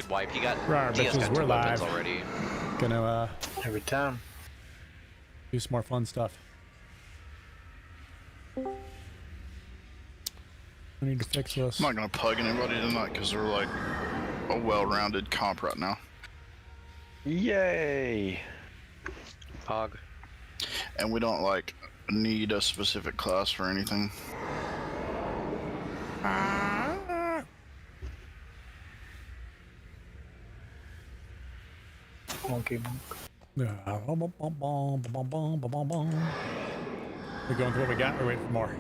Wipe. You got right, DS got 2 we're weapons live. already. Gonna every time do some more fun stuff. I need to fix this. I'm not gonna pug anybody tonight because they're like a well-rounded comp right now. yay Pog. And we don't like need a specific class for anything. monkey. We're going through what we got. We're waiting for more.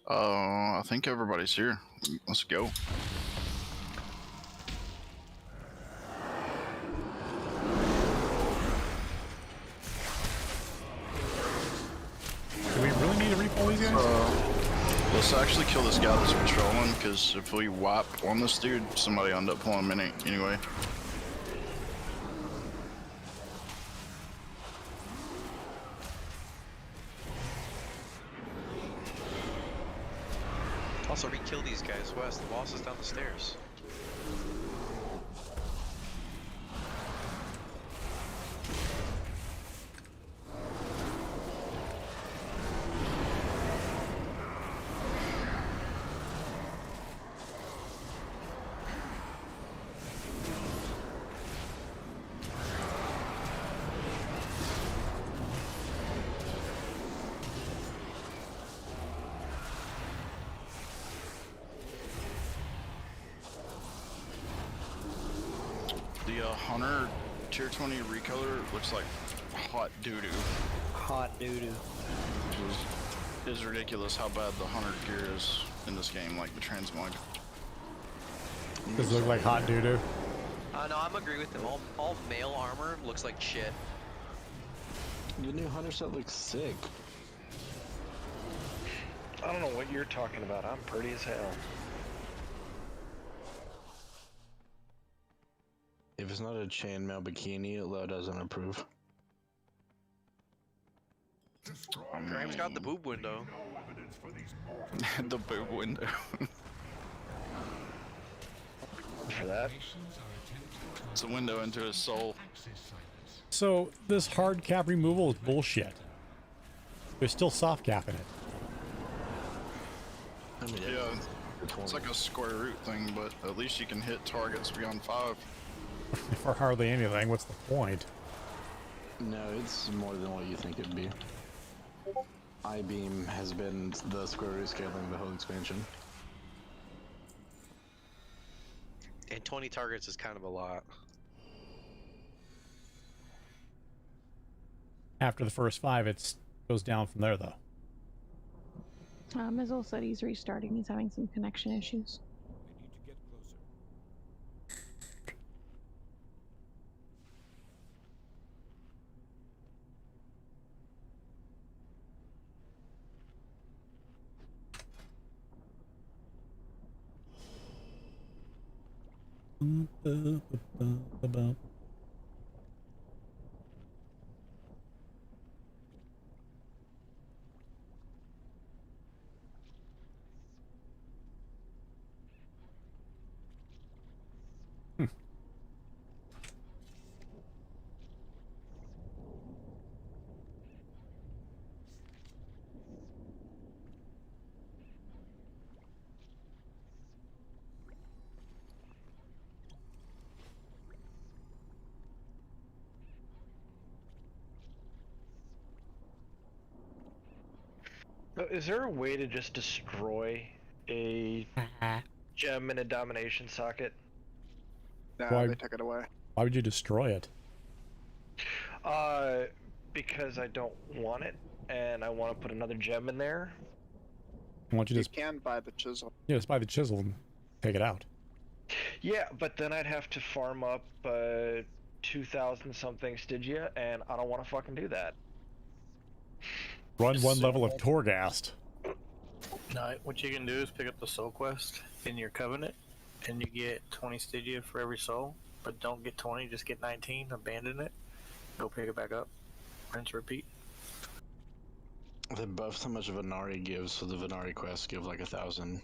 I think everybody's here. Let's go. Do we really need to refill these guys? Let's actually kill this guy that's patrolling, because if we wipe on this dude, somebody end up pulling him in anyway. Also, re-kill these guys, Wes. The boss is down the stairs. The Hunter Tier 20 recolor looks like hot doo-doo. Hot doo-doo. It is ridiculous how bad the Hunter gear is in this game, like the transmog. Does it look like hot doo-doo? No, I'm agree with him. All male armor looks like shit. The new Hunter set looks sick. I don't know what you're talking about. I'm pretty as hell. If it's not a chainmail bikini, Lo doesn't approve. Graham's got the boob window. The boob window. For that. It's a window into his soul. So this hard cap removal is bullshit. There's still soft cap in it. I mean, Yeah, it's like a square root thing, but at least you can hit targets beyond 5. For hardly anything, what's the point? no, it's more than what you think it'd be. I-beam has been the square root scaling the whole expansion. And 20 targets is kind of a lot. After the first 5, it goes down from there, though. Mizzle said he's restarting. He's having some connection issues. We need to get closer. Is there a way to just destroy a gem in a domination socket? Nah, Why- they took it away. Why would you destroy it? Because I don't want it, and I want to put another gem in there. Why don't you You just, can buy the chisel. just buy the chisel and take it out? Yeah, but then I'd have to farm up 2,000 something Stygia, and I don't want to fucking do that. Run one level of Torghast. No, what you can do is pick up the soul quest in your covenant, and you get 20 Stygia for every soul. But don't get 20, just get 19. Abandon it. Go pick it back up. Rinse, repeat. They buffed how much Venari gives, so the Venari quests give like 1,000.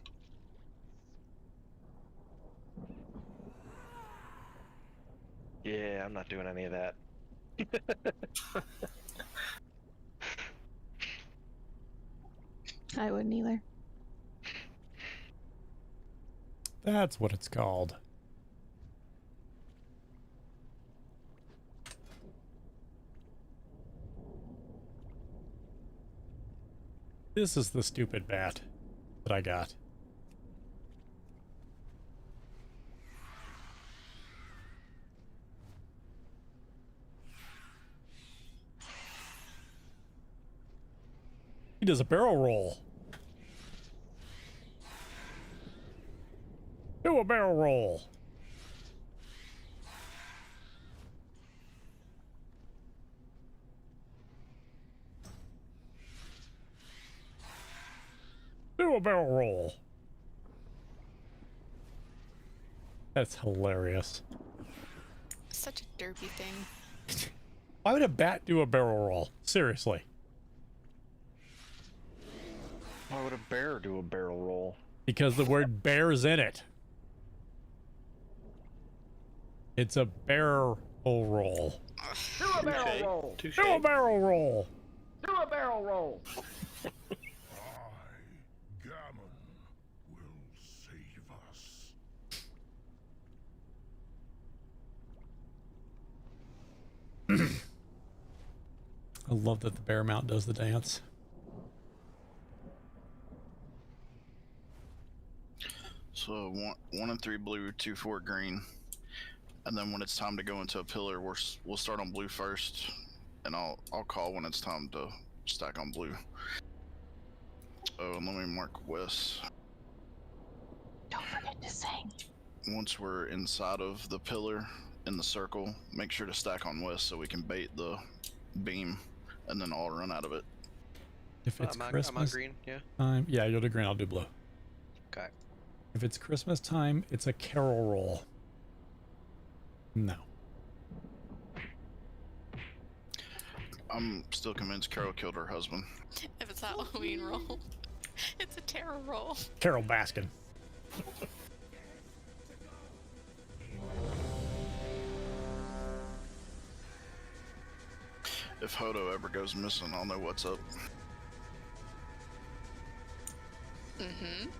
Yeah, I'm not doing any of that. I wouldn't either. That's what it's called. This is the stupid bat that I got. He does a barrel roll. Do a barrel roll. Do a barrel roll. That's hilarious. Such a derpy thing. Why would a bat do a barrel roll? Seriously. Why would a bear do a barrel roll? Because the word bear's in it. It's a barrel roll. Do a barrel roll! Touche. Do a barrel roll. Do a barrel roll! Gammon will save us. I love that the bear mount does the dance. So 1 and 3 blue, 2, 4 green, and then when it's time to go into a pillar, we'll start on blue first, and I'll call when it's time to stack on blue. Oh, and let me mark west. Don't forget to sing. Once we're inside of the pillar in the circle, make sure to stack on west so we can bait the beam, and then I'll run out of it. If it's I'm on Christmas green, yeah. time, yeah, you'll do green. I'll do blue. Okay. If it's Christmas time, it's a carol roll. No. I'm still convinced Carol killed her husband. If it's Halloween roll, it's a terror roll. Carol Baskin. If Hodo ever goes missing, I'll know what's up. Mm-hmm.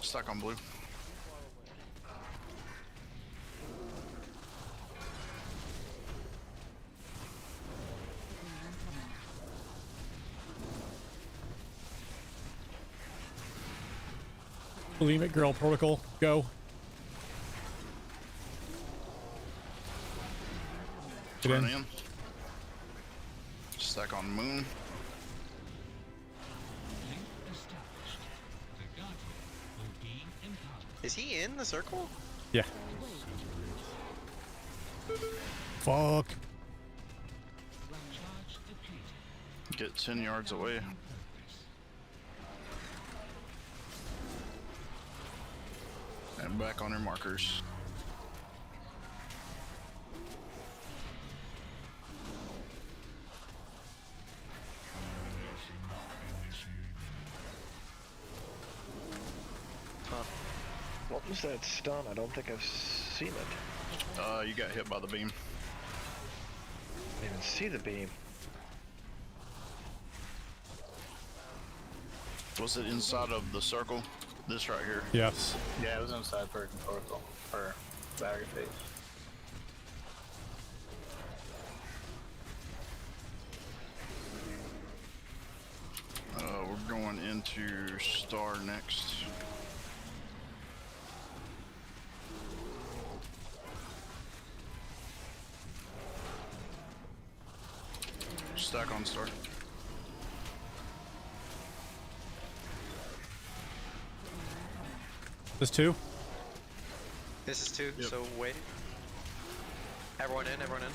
Stuck on blue. Bulimic girl protocol, go. Get Run in. in. Stuck on moon. Is he in the circle? Yeah. Fuck. Get 10 yards away. And back on your markers. What was that stun? I don't think I've seen it. You got hit by the beam. Didn't even see the beam. Was it inside of the circle? This right here. Yes. Yeah, it was inside Virgin Protocol for battery phase. We're going into Star next. Stack on Star. This two. This is 2, Yep. so wait. Everyone in, everyone in.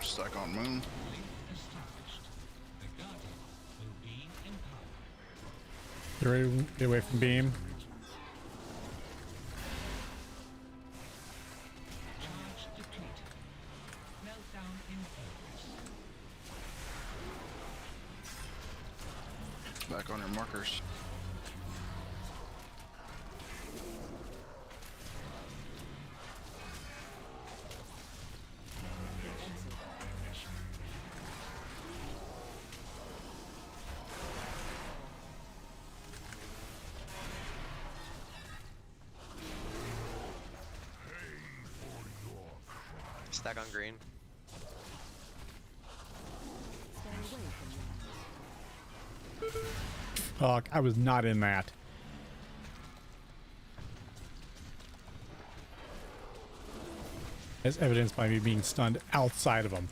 Stack on moon. Get ready, get away from beam. Back on your markers. Stack on green. Fuck, I was not in that. As evidenced by me being stunned outside of him.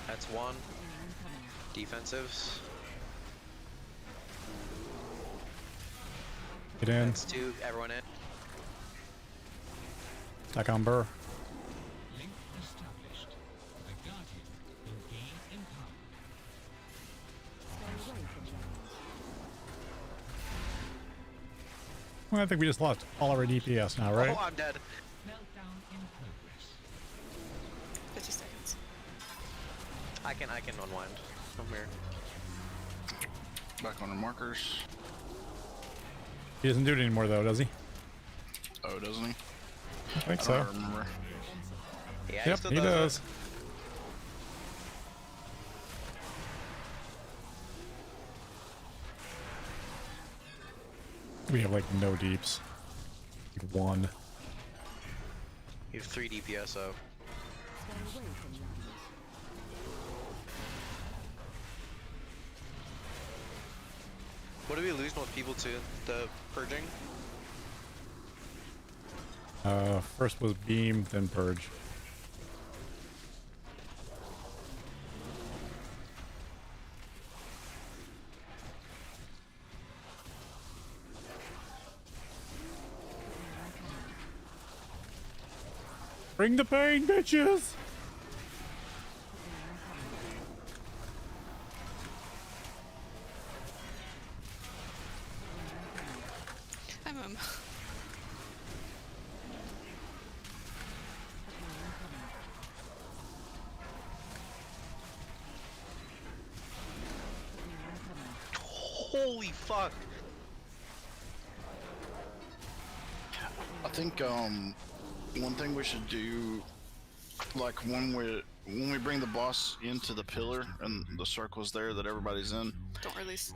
That's 1. Defensives. Get in. That's 2. Everyone in. Stack on Burr. Well, I think we just lost all our DPS now, right? Oh, I'm dead. 50 seconds. I can unwind from here. Back on your markers. He doesn't do it anymore, though, does he? Oh, doesn't he? I think I so. don't remember. Yeah, Yep, still he does. We have like no deeps. Like 1. You have 3 DPS, so. What do we lose most people to? The purging? First was beam, then purge. Bring the pain, bitches! I'm Holy fuck! I think one thing we should do, like when we bring the boss into the pillar and the circles there that everybody's in, Don't release.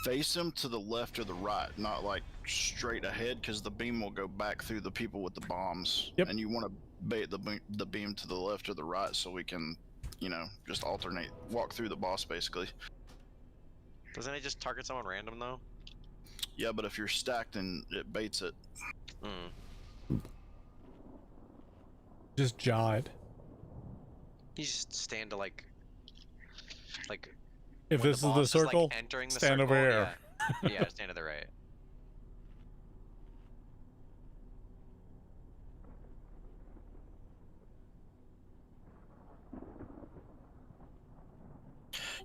face him to the left or the right, not like straight ahead, because the beam will go back through the people with the bombs. Yep. And you want to bait the beam to the left or the right so we can, you know, just alternate, walk through the boss basically. Doesn't it just target someone random though? Yeah, but if you're stacked and it baits it. Just jaw it. You just stand to like If when this the is the boss is, circle, like, entering the stand over circle, here. Yeah. Yeah, stand to the right.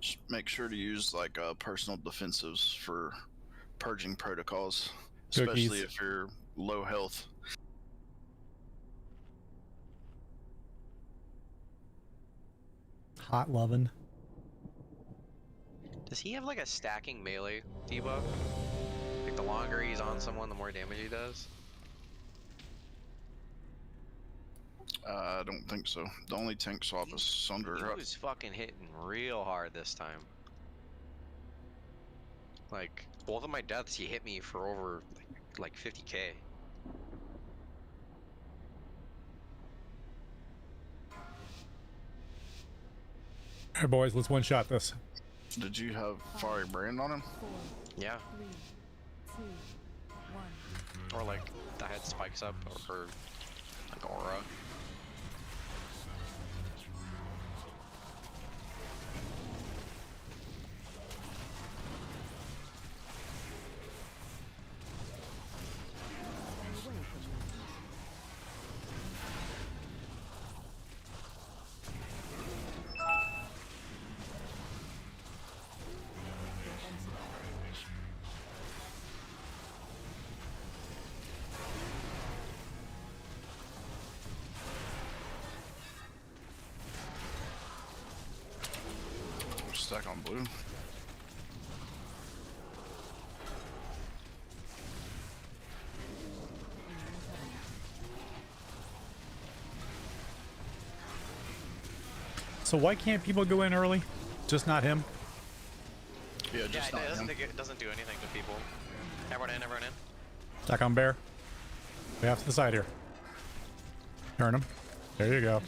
Just make sure to use like personal defensives for purging protocols, especially Cookies. if you're low health. Hot lovin'. Does he have like a stacking melee debuff? Like the longer he's on someone, the more damage he does? I don't think so. The only tank swap is Sunder. He was fucking hitting real hard this time. Like, both of my deaths, he hit me for over like 50k. All right, boys, let's one-shot this. Did you have Fiery Brand on him? Yeah. Or like, the head spikes up, or like aura. Stack on blue. So why can't people go in early? Just not him? Yeah, Yeah, just it not doesn't, him. it doesn't do anything to people. Everyone in, everyone in. Stack on bear. Way off to the side here. Turn him. There you go.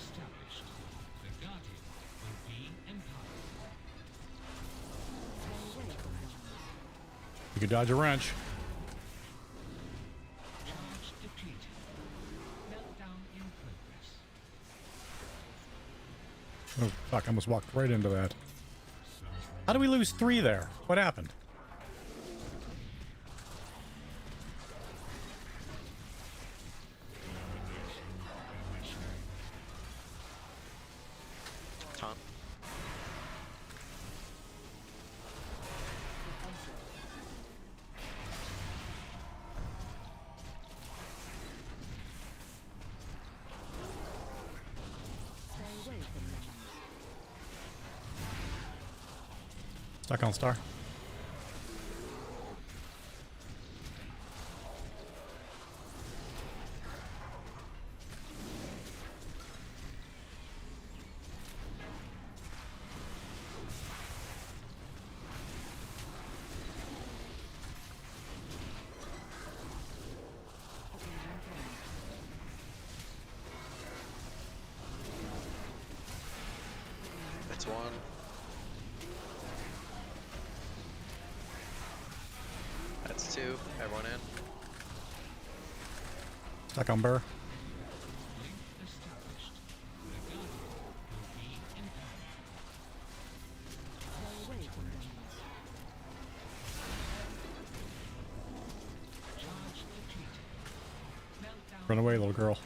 You could dodge a wrench. Oh, fuck, I almost walked right into that. How do we lose 3 there? What happened? Taunt. Stuck on star. That's one. That's 2. Everyone in. Stuck on bear. Run away, little girl.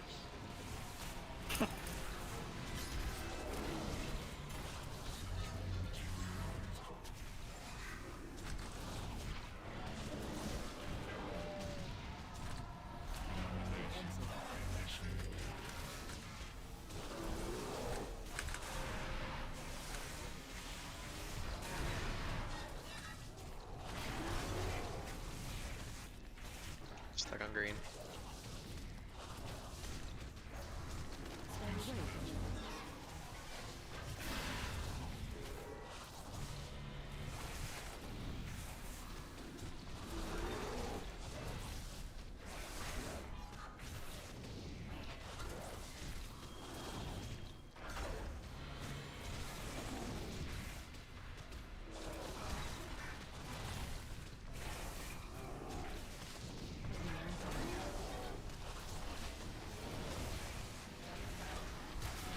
Stuck on green.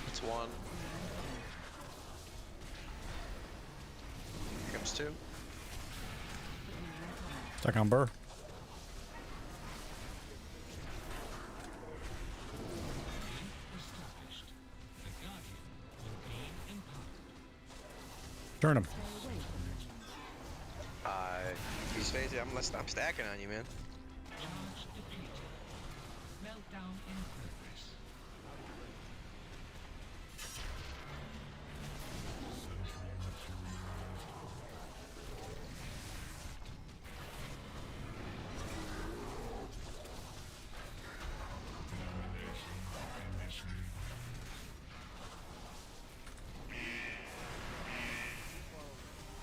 It's one. Here comes two. Stuck on Burr. Turn him. He's phasing. I'm stacking on you, man.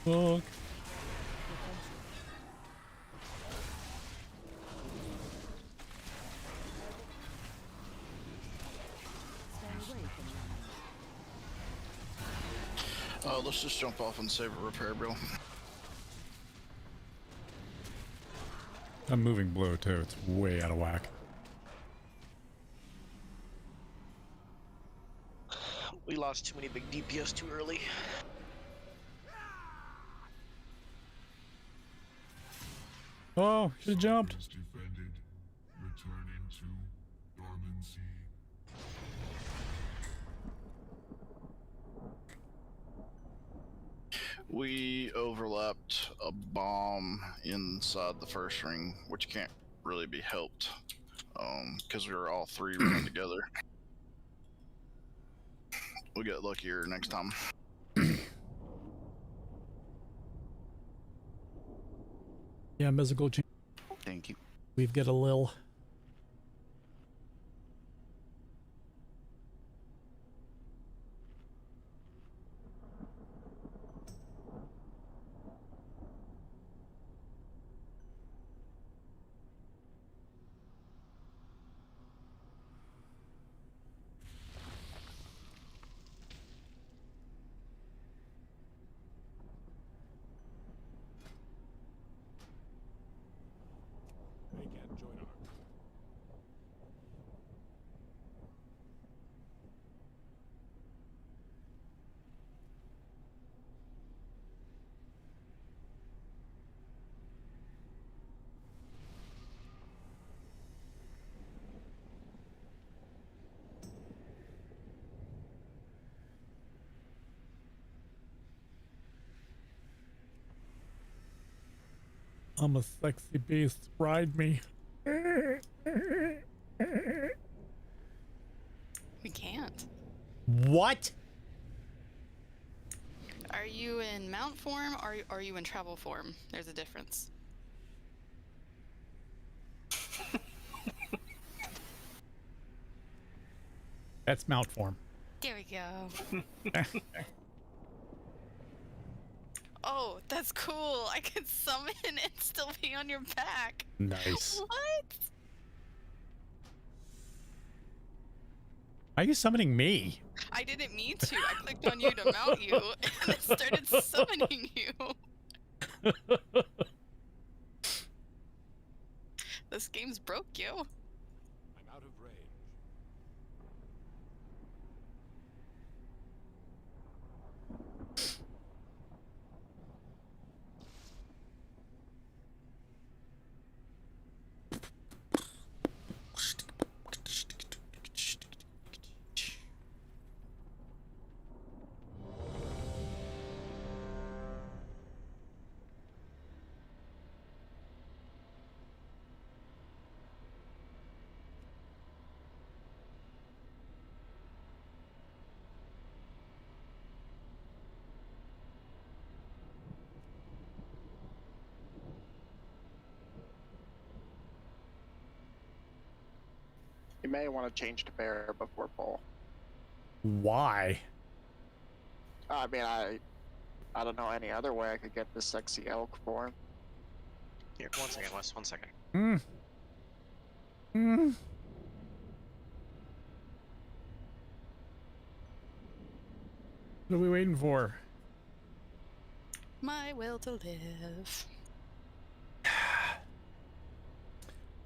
Look. Let's just jump off and save a repair bill. I'm moving blue too. It's way out of whack. We lost too many big DPS too early. Oh, should have jumped. Is defended, returning to dormancy. We overlapped a bomb inside the first ring, which can't really be helped, because we were all three running together. We'll get luckier next time. Yeah, musical change. Thank you. We've got a lil. They can join our I'm a sexy beast. Ride me. We can't. What? Are you in mount form or are you in travel form? There's a difference. That's mount form. There we go. Oh, that's cool. I could summon and still be on your back. Nice. What? Why are you summoning me? I didn't mean to. I clicked on you to mount you, and it started summoning you. This game's broke you. I'm out of range. You may want to change to bear before bull. Why? I mean, I don't know any other way I could get this sexy elk for him. Here, 1 second, Wes. 1 second. Hmm. Hmm. What are we waiting for? My will to live.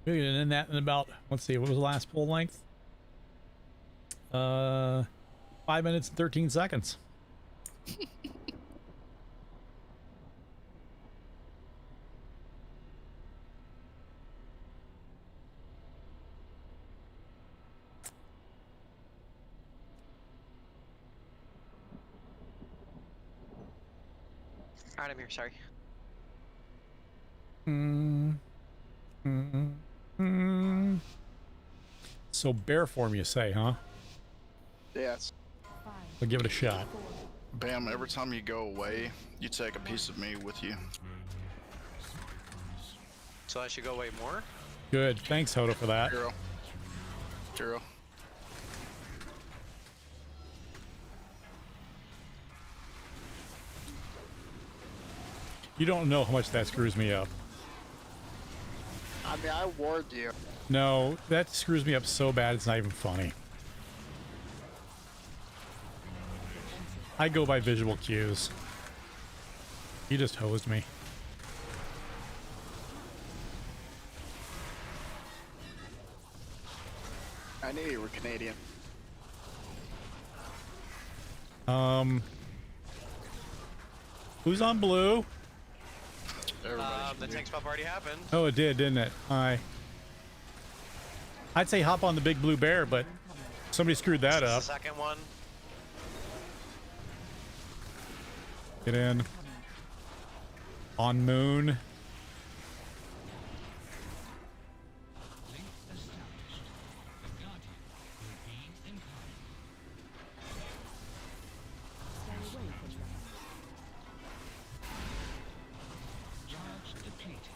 We're gonna end that in about, let's see, what was the last full length? 5 minutes and 13 seconds. Alright, I'm here, sorry. So bear form, you say, huh? Yes. I'll give it a shot. Bam, every time you go away, you take a piece of me with you. So I should go away more? Good. Thanks, Hodo, for that. Hero. Hero. You don't know how much that screws me up. I mean, I warned you. No, that screws me up so bad it's not even funny. I go by visual cues. You just hosed me. I knew you were Canadian. Who's on blue? The tank swap already happened. Oh, it did, didn't it? I'd say hop on the big blue bear, but somebody screwed that This is up. the second one. Get in. On moon.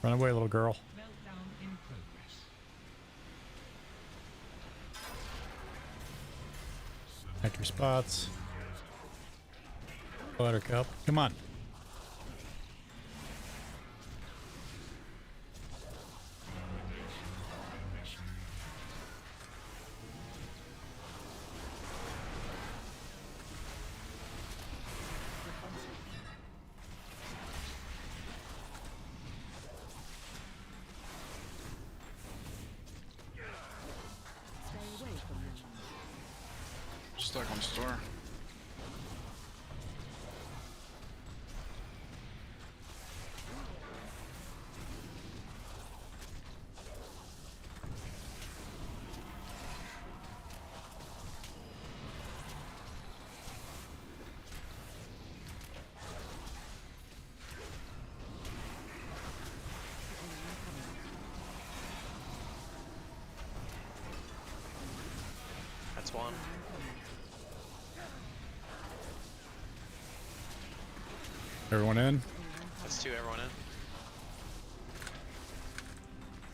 Run away, little girl. Back your spots. Buttercup, come on. Stuck on store. That's one. Everyone in? That's two, everyone in.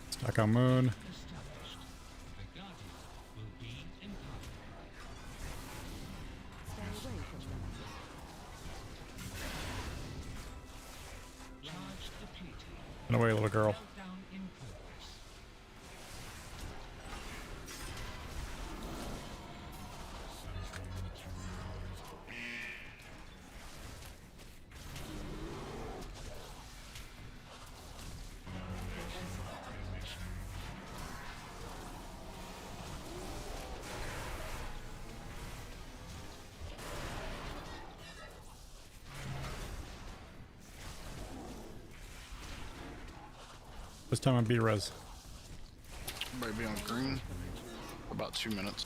Stuck on moon. Run away, little girl. This time on B-Res. Everybody be on green. About 2 minutes.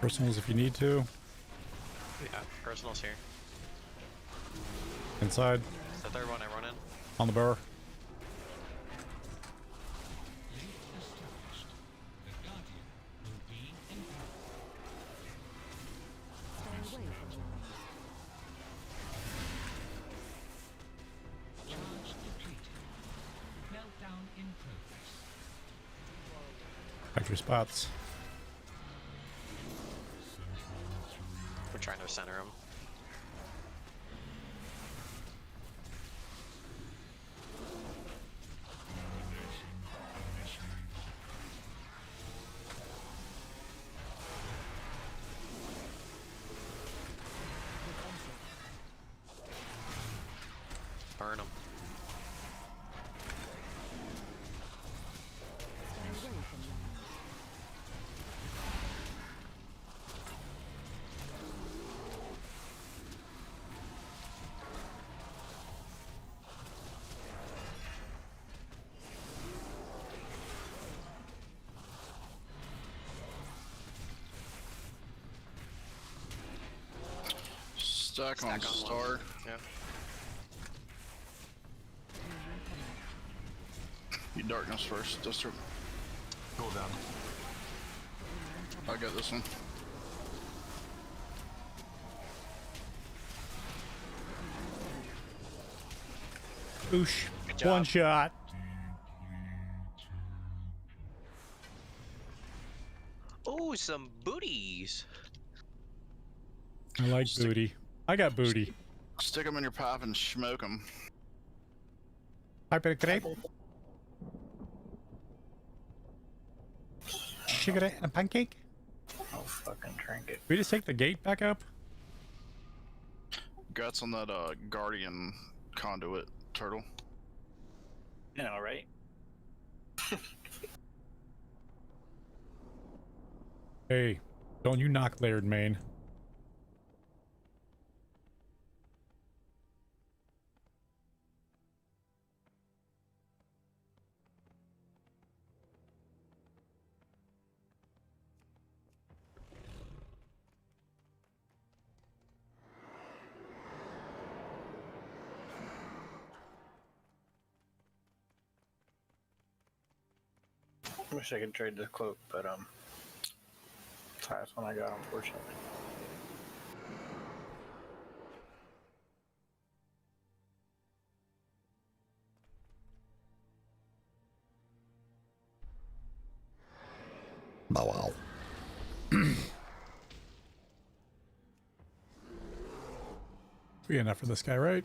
Personals if you need to. Yeah, personals here. Inside. It's the third one I run in. On the bar. Factory spots. We're trying to center him. Burn him. Stack on Stack on star. one. Yeah. You darkness first, Duster. Go down. I got this one. Boosh. Good job. One shot. Oh, some booties. I like booty. I got booty. Stick them in your pipe and smoke them. Pipe and crepe. Sugar and a pancake. Oh, fucking drink it. We just take the gate back up. Guts on that guardian conduit turtle. You know, right? Hey, don't you knock layered main. Wish I could trade this cloak, but it's the highest one I got, unfortunately. Oh, wow. We enough for this guy, right?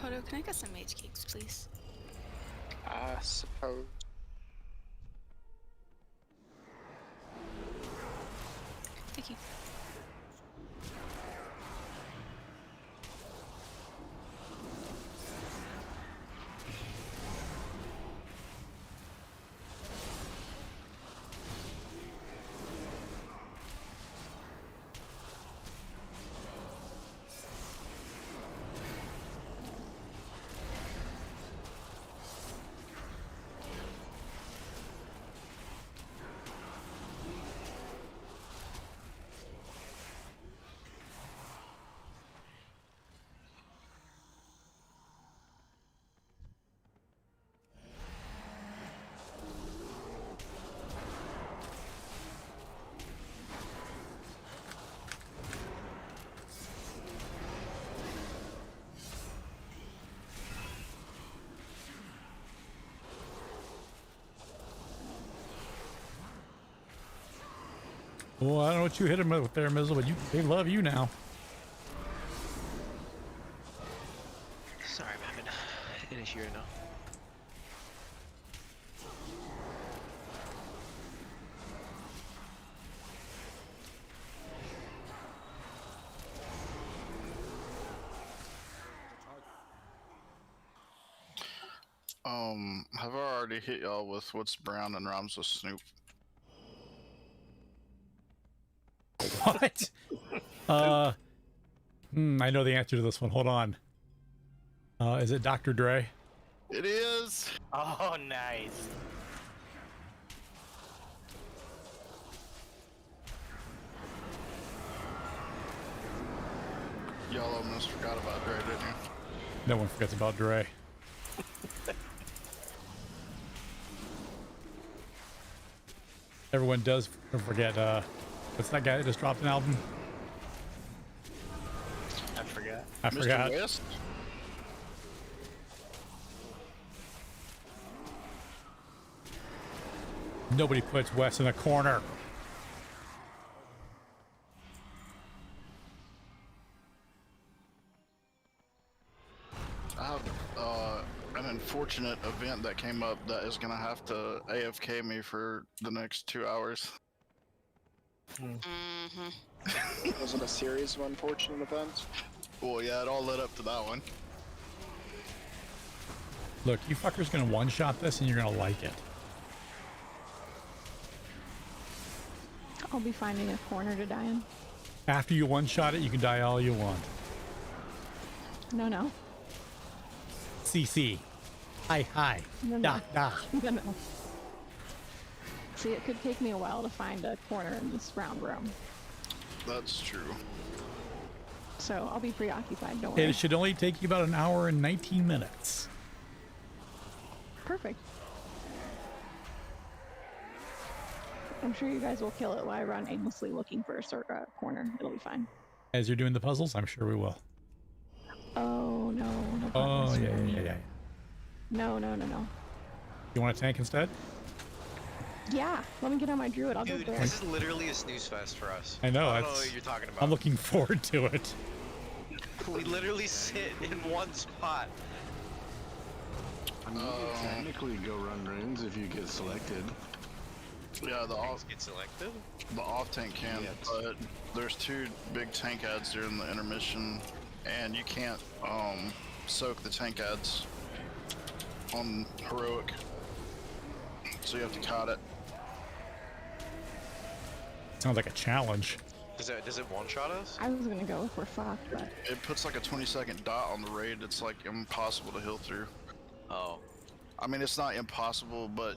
Hodo, can I get some mage cakes, please? I suppose. Thank you. Well, I don't know what you hit him with there, Mizzle, but they love you now. Sorry, I'm having an issue right now. Have I already hit y'all with what's brown and rhymes with Snoop? What? I know the answer to this one. Hold on. Is it Dr. Dre? It is. Oh, nice. Y'all almost forgot about Dre, didn't you? No one forgets about Dre. Everyone does forget, what's that guy that just dropped an album? I forgot. I forgot. Mr. West? Nobody puts Wes in a corner. I have an unfortunate event that came up that is gonna have to AFK me for the next 2 hours. Mm-hmm. Was it a series of unfortunate events? Well, yeah, it all led up to that one. Look, you fuckers gonna one-shot this and you're gonna like it. I'll be finding a corner to die in. After you one-shot it, you can die all you want. No, no. CC. Hi. No, no. Da, da. No, no. See, it could take me a while to find a corner in this round room. That's true. So I'll be preoccupied, don't It worry. should only take you about an hour and 19 minutes. Perfect. I'm sure you guys will kill it while I run aimlessly looking for a corner. It'll be fine. As you're doing the puzzles, I'm sure we will. Oh, no. No Oh, progress. yeah. No. You want a tank instead? Yeah, let me get on my druid. I'll Dude, go there. this is literally a snooze fest for us. I know. I don't know what you're talking about. I'm looking forward to it. We literally sit in one spot. I mean, you can technically go run runes if you get selected. Yeah, the Get selected. off tank can, but there's 2 big tank ads during the intermission, and you can't soak the tank ads on heroic, so you have to cut it. Sounds like a challenge. Does it one-shot us? I was gonna go if we're fucked, but It puts like a 20-second dot on the raid. It's like impossible to heal through. Oh. I mean, it's not impossible, but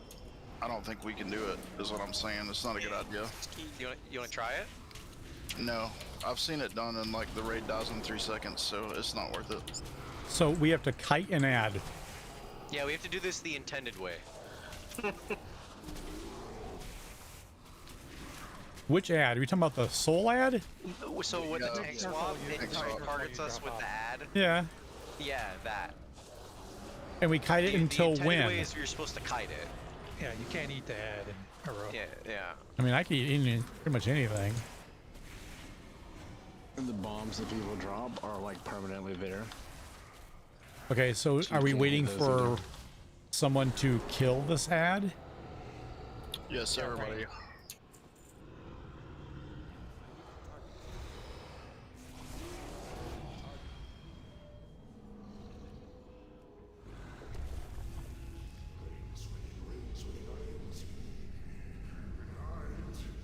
I don't think we can do it, is what I'm saying. It's not a good idea. You wanna try it? No, I've seen it done and like the raid dies in 3 seconds, so it's not worth it. So we have to kite and add. Yeah, we have to do this the intended way. Which ad? Are we talking about the soul ad? So when the Yeah. tank swap, it Tank swap. targets us with the ad. Yeah. Yeah, that. And we kite it The until intended when? way is you're supposed to kite it. Yeah, you can't eat the ad in heroic. Yeah. I mean, I can eat pretty much anything. And the bombs that people drop are like permanently there. Okay, so So are you we can't waiting do those for either. someone to kill this ad? Yes, everybody.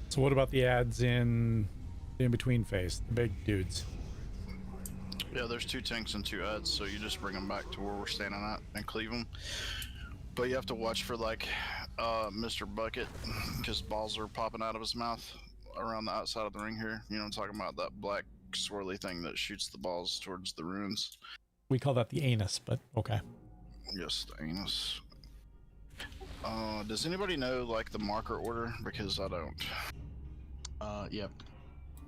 So what about the ads in between phase, the big dudes? Yeah, there's 2 tanks and 2 ads, so you just bring them back to where we're standing at and cleave them. But you have to watch for like Mr. Bucket, because balls are popping out of his mouth around the outside of the ring here. You know what I'm talking about? That black swirly thing that shoots the balls towards the runes. We call that the anus, but okay. Yes, the anus. Does anybody know like the marker order? Because I don't. Yep.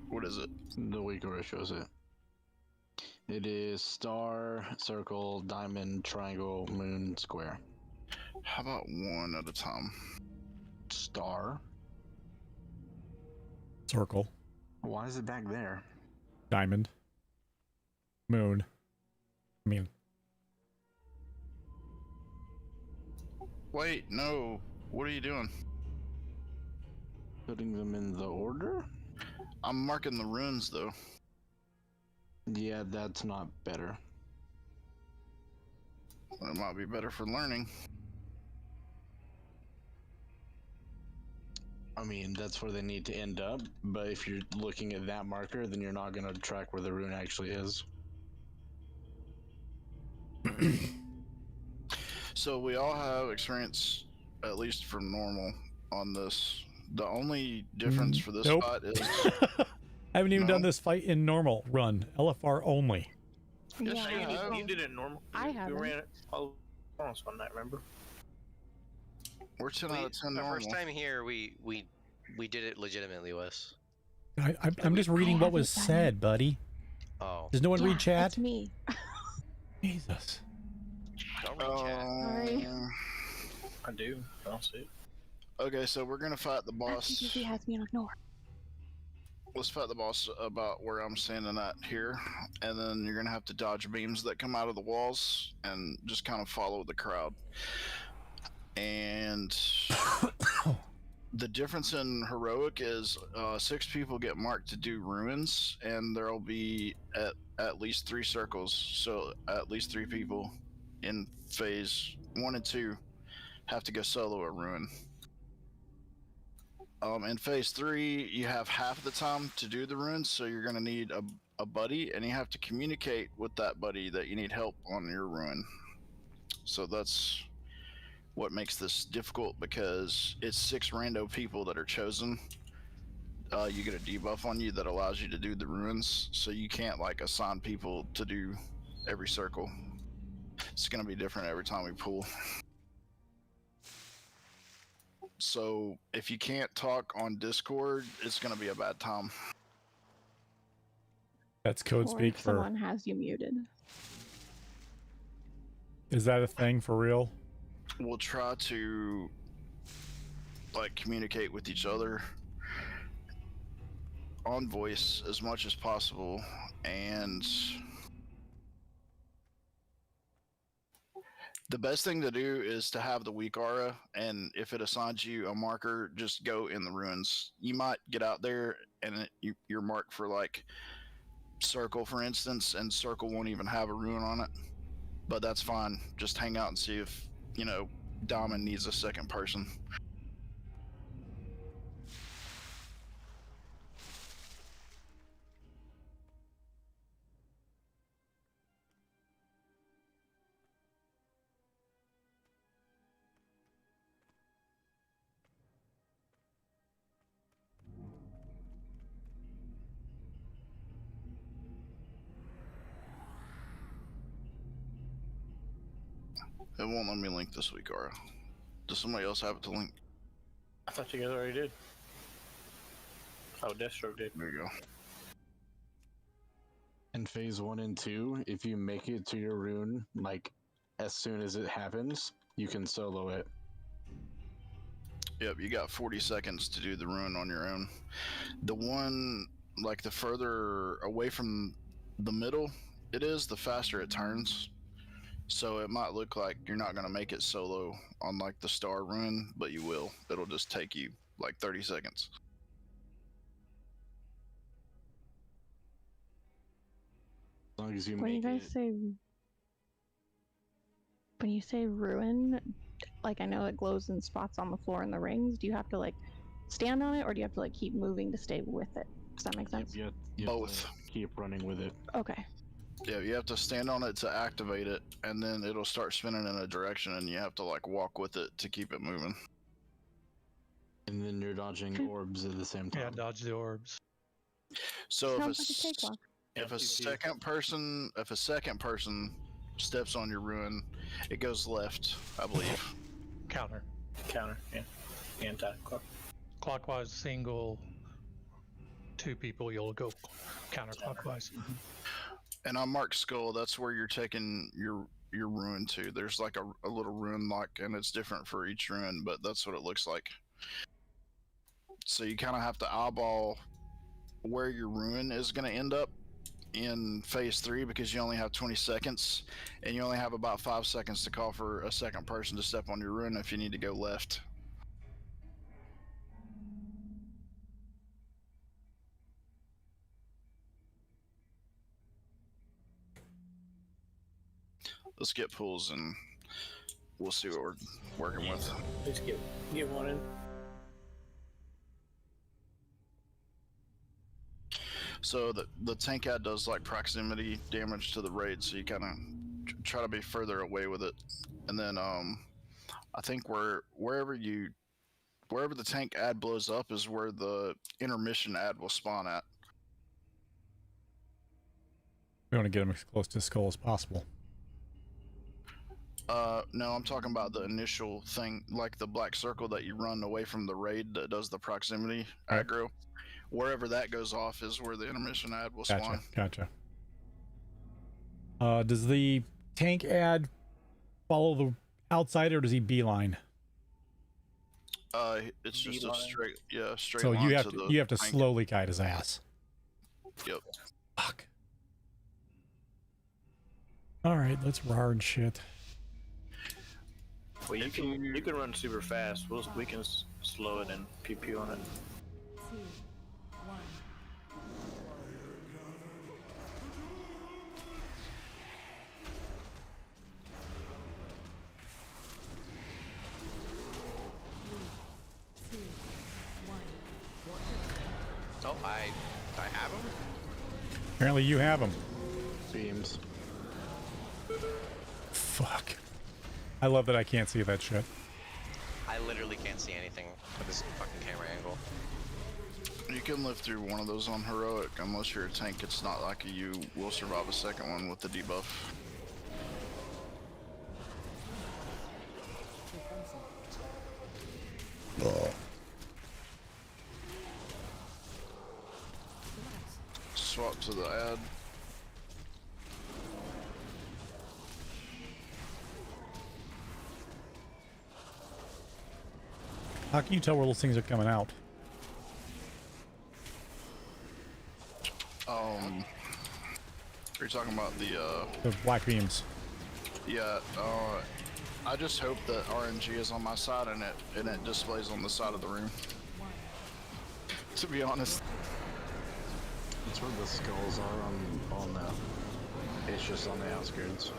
What is it? The week order shows it. It is star, circle, diamond, triangle, moon, square. How about one at a time? Star. Circle. Why is it back there? Diamond. Moon. I mean, Wait, no. What are you doing? Putting them in the order? I'm marking the runes though. Yeah, that's not better. It might be better for learning. I mean, that's where they need to end up, but if you're looking at that marker, then you're not going to track where the rune actually is. So we all have experience, at least from normal, on this. The only difference for this Nope. spot is I haven't even No? done this fight in normal run. LFR only. Yes, Yeah, you have. You did it normal. I You haven't. ran it all once one night, remember? we're 10 out of 10 the normal. first time here, we did it legitimately, Wes. I'm just reading what was haven't done it. said, buddy. Oh, Does no one Yeah, read chat? It's me. Jesus. don't read chat. Sorry. I do. I don't see it. Okay, so we're gonna fight the boss. He has me on ignore. Let's fight the boss about where I'm standing at here, and then you're gonna have to dodge beams that come out of the walls and just kind of follow the crowd. And the difference in heroic is 6 people get marked to do ruins, and there'll be at least 3 circles, so at least 3 people in phase 1 and 2 have to go solo a ruin. In phase 3, you have half the time to do the runes, so you're going to need a buddy, and you have to communicate with that buddy that you need help on your ruin. So that's what makes this difficult, because it's 6 rando people that are chosen. You get a debuff on you that allows you to do the ruins, so you can't like assign people to do every circle. It's going to be different every time we pull. So if you can't talk on Discord, it's going to be a bad time. That's code Or speak if for. someone has you muted. Is that a thing for real? We'll try to like communicate with each other on voice as much as possible, and the best thing to do is to have the weak aura, and if it assigns you a marker, just go in the ruins. You might get out there and you're marked for like circle, for instance, and circle won't even have a rune on it, but that's fine. Just hang out and see if, you know, Diamond needs a second person. It won't let me link this week, Aura. Does somebody else have it to link? I thought you guys already did. Oh, Deathstroke did. There you go. In phase 1 and 2, if you make it to your rune, like, as soon as it happens, you can solo it. Yep, you got 40 seconds to do the rune on your own. The one, like, the further away from the middle it is, the faster it turns. So it might look like you're not going to make it solo on, like, the star rune, but you will. It'll just take you, like, 30 seconds. As long as you When you make guys it. say, when you say ruin, like I know it glows in spots on the floor in the rings. Do you have to like stand on it, or do you have to like keep moving to stay with it? Does that make sense? You have Both. to keep running with it. Okay. Yeah, you have to stand on it to activate it, and then it'll start spinning in a direction, and you have to, like, walk with it to keep it moving. And then you're dodging orbs at the same time. Yeah, dodge the orbs. So Sounds like a cakewalk. if a second person steps on your ruin, it goes left, I believe. Counter. Counter, yeah. Anti-clock. Clockwise single. 2 people, you'll go counterclockwise. And on Mark's skull, that's where you're taking your ruin to. There's like a little ruin lock, and it's different for each ruin, but that's what it looks like. So you kind of have to eyeball where your ruin is going to end up in phase 3 because you only have 20 seconds and you only have about 5 seconds to call for a second person to step on your ruin if you need to go left. Let's get pools and we'll see what we're working with. Let's get one in. So the tank ad does like proximity damage to the raid, so you kind of try to be further away with it. And then I think wherever the tank ad blows up is where the intermission ad will spawn at. We want to get him as close to the skull as possible. No, I'm talking about the initial thing, like the black circle that you run away from the raid that does the proximity aggro. Wherever that goes off is where the intermission ad will spawn. Gotcha. Does the tank ad follow the outside, or does he beeline? It's just a straight So line you have to to the you have to tank. slowly guide his ass. Yep. Fuck. All right, let's rar and shit. Well, you can run super fast. We can slow it and pew pew on it. 2, 1. Oh, I have him? Apparently you have him. Beams. Fuck. I love that I can't see that shit. I literally can't see anything with this fucking camera angle. You can live through one of those on heroic unless you're a tank. It's not like you will survive a second one with the debuff. Swap to the ad. How can you tell where those things are coming out? You're talking about The black beams. yeah, I just hope that RNG is on my side and it displays on the side of the room. To be honest. That's where the skulls are on the. It's just on the outskirts.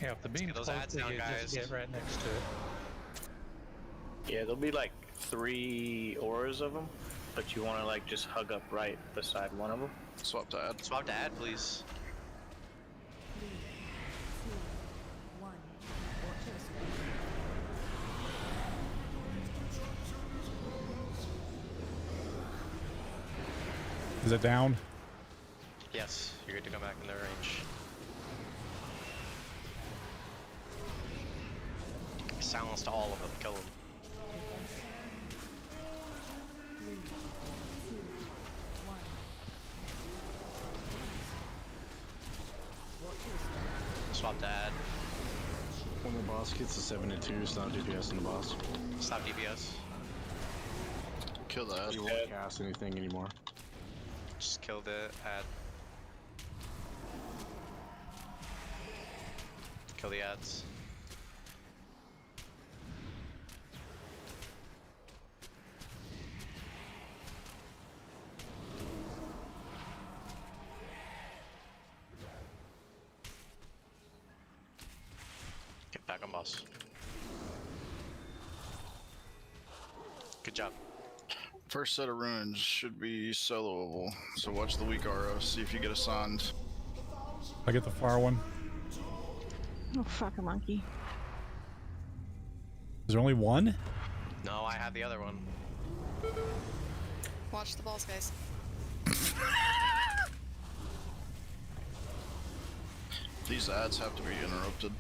Yeah, if the beam's those close ads to down, you, guys. just get right next to it. Yeah, there'll be like 3 auras of them, but you want to like just hug up right beside one of them. Swap to ad. Swap to ad, please. 3, 2, 1. Watch your step. Is it down? Yes, you're good to come back in their range. Silenced all of them, kill them. 3, 2, 1. Watch your step. Swap to ad. When the boss gets to 72, stop DPS in the boss. Stop DPS. Kill the ad. You won't cast anything anymore. Just kill the ad. Kill the ads. Get back on boss. Good job. First set of ruins should be soloable, so watch the weak RO, see if you get assigned. I get the far one. Oh, fuck a monkey. Is there only one? No, I have the other one. Watch the balls, guys. These ads have to be interrupted.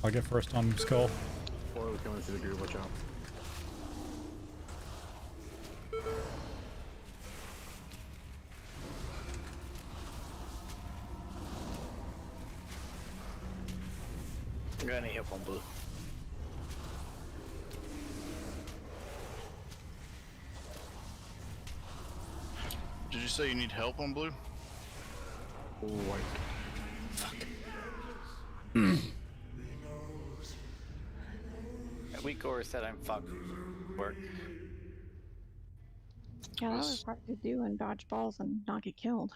I'll get first on skull. 4 are coming through the group, watch out. I got any help on blue. you say you need help on blue? White. Weak or said I'm fucked. Work. Yeah, that was hard to do and dodge balls and not get killed.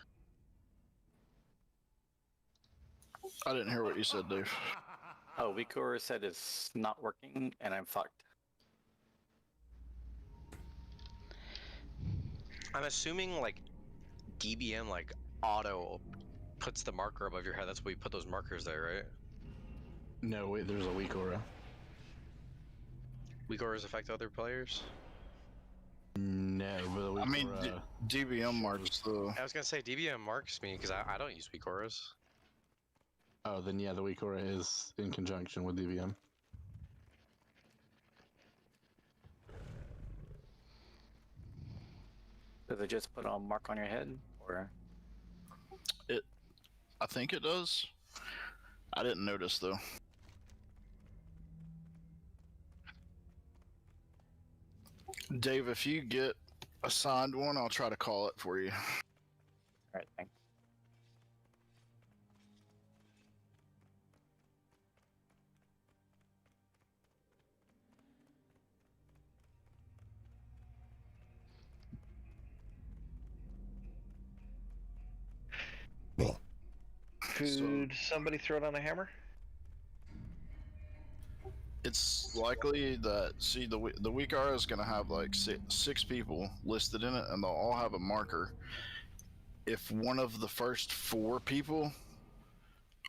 I didn't hear what you said, Dave. Oh, Weaker said it's not working and I'm fucked. I'm assuming like DBM like auto puts the marker above your head. That's why we put those markers there, right? No, wait, there's a weak aura. Weak auras affect other players? No, but the weak I mean, aura. DBM marks the. I was gonna say DBM marks me because I don't use weak auras. Oh, then yeah, the weak aura is in conjunction with DVM. Does it just put a mark on your head, or? I think it does. I didn't notice though. Dave, if you get assigned one, I'll try to call it for you. Alright, thanks. Could somebody throw it on a hammer? It's likely that the weak aura is going to have like six people listed in it, and they'll all have a marker. If one of the first 4 people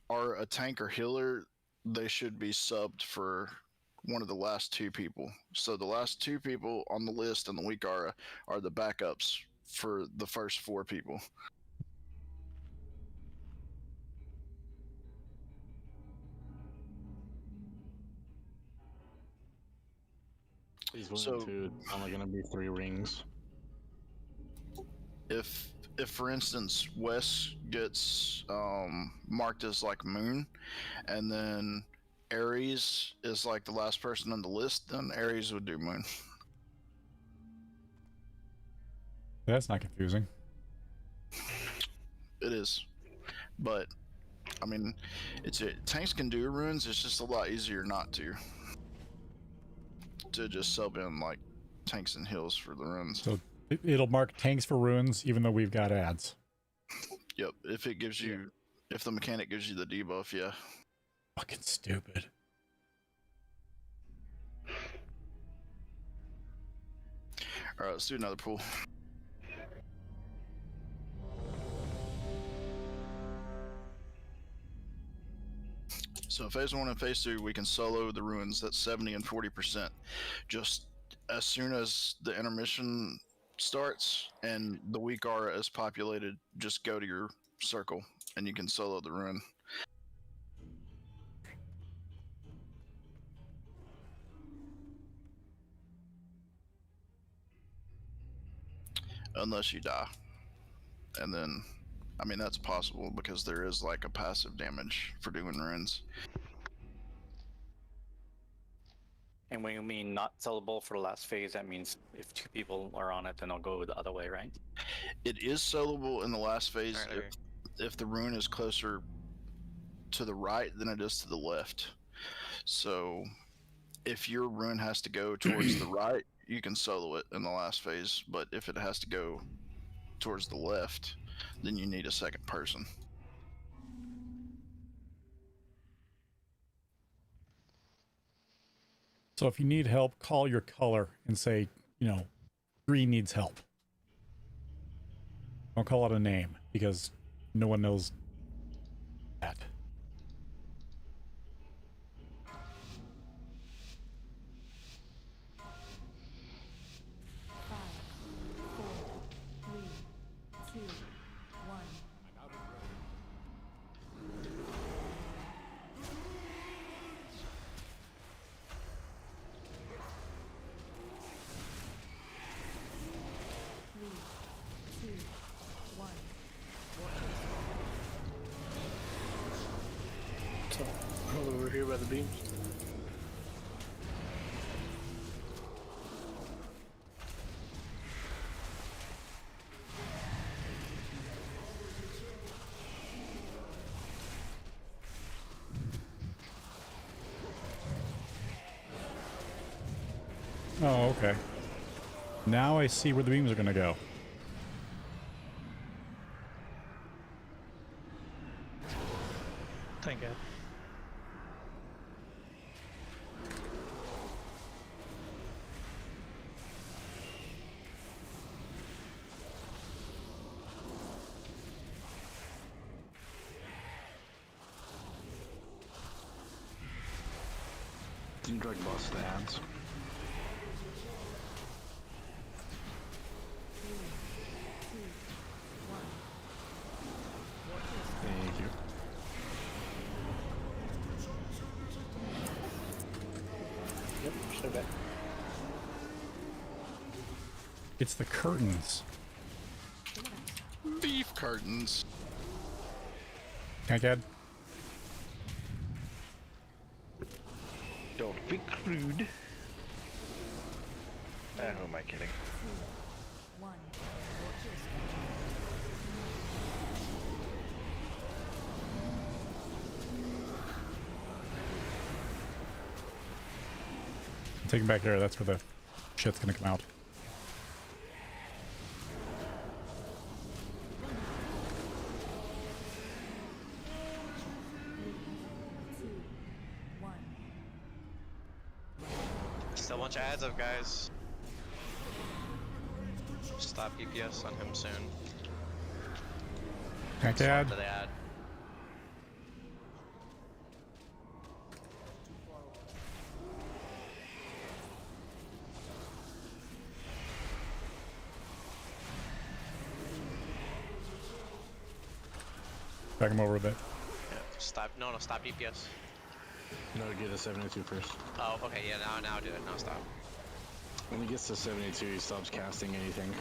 are a tank or healer, they should be subbed for one of the last 2 people. So the last 2 people on the list in the weak aura are the backups for the first 4 people. These 1 So- and 2, it's only gonna be 3 rings. If for instance Wes gets marked as like moon, and then Ares is like the last person on the list, then Ares would do moon. That's not confusing. It is, but I mean, tanks can do runes. It's just a lot easier not to just sub in like tanks and heals for the runes. So it'll mark tanks for runes, even though we've got ads. Yep, if it gives you, if the mechanic gives you the debuff, yeah. Fucking stupid. All right, let's do another pool. So phase 1 and phase 2, we can solo the ruins. That's 70 and 40%. Just as soon as the intermission starts and the weak aura is populated, just go to your circle and you can solo the ruin. Unless you die. And then, I mean, that's possible because there is like a passive damage for doing ruins. And when you mean not sellable for the last phase, that means if 2 people are on it, then they'll go the other way, right? It is sellable in the last phase Alright, if the rune is closer to the right than it is to the left. So if your rune has to go towards the right, you can solo it in the last phase. But if it has to go towards the left, then you need a second person. So if you need help, call your color and say, you know, green needs help. Don't call it a name because no one knows that. So, over here by the beams. Oh, okay. Now I see where the beams are gonna go. Thank God. Drug bust the ads. Thank you. Yep, so bad. It's the curtains. Beef curtains. Cancad. Don't be crude. Who am I kidding? 1. Watch your Take him back there. That's where the shit's gonna come out. Still a bunch of ads up, guys. Stop DPS on him soon. Cancad. To the ad. Back him over a bit. Yeah, stop. No, stop DPS. No, get a 72 first. Oh, okay, yeah, now do it. Now stop. When he gets to 72, he stops casting anything.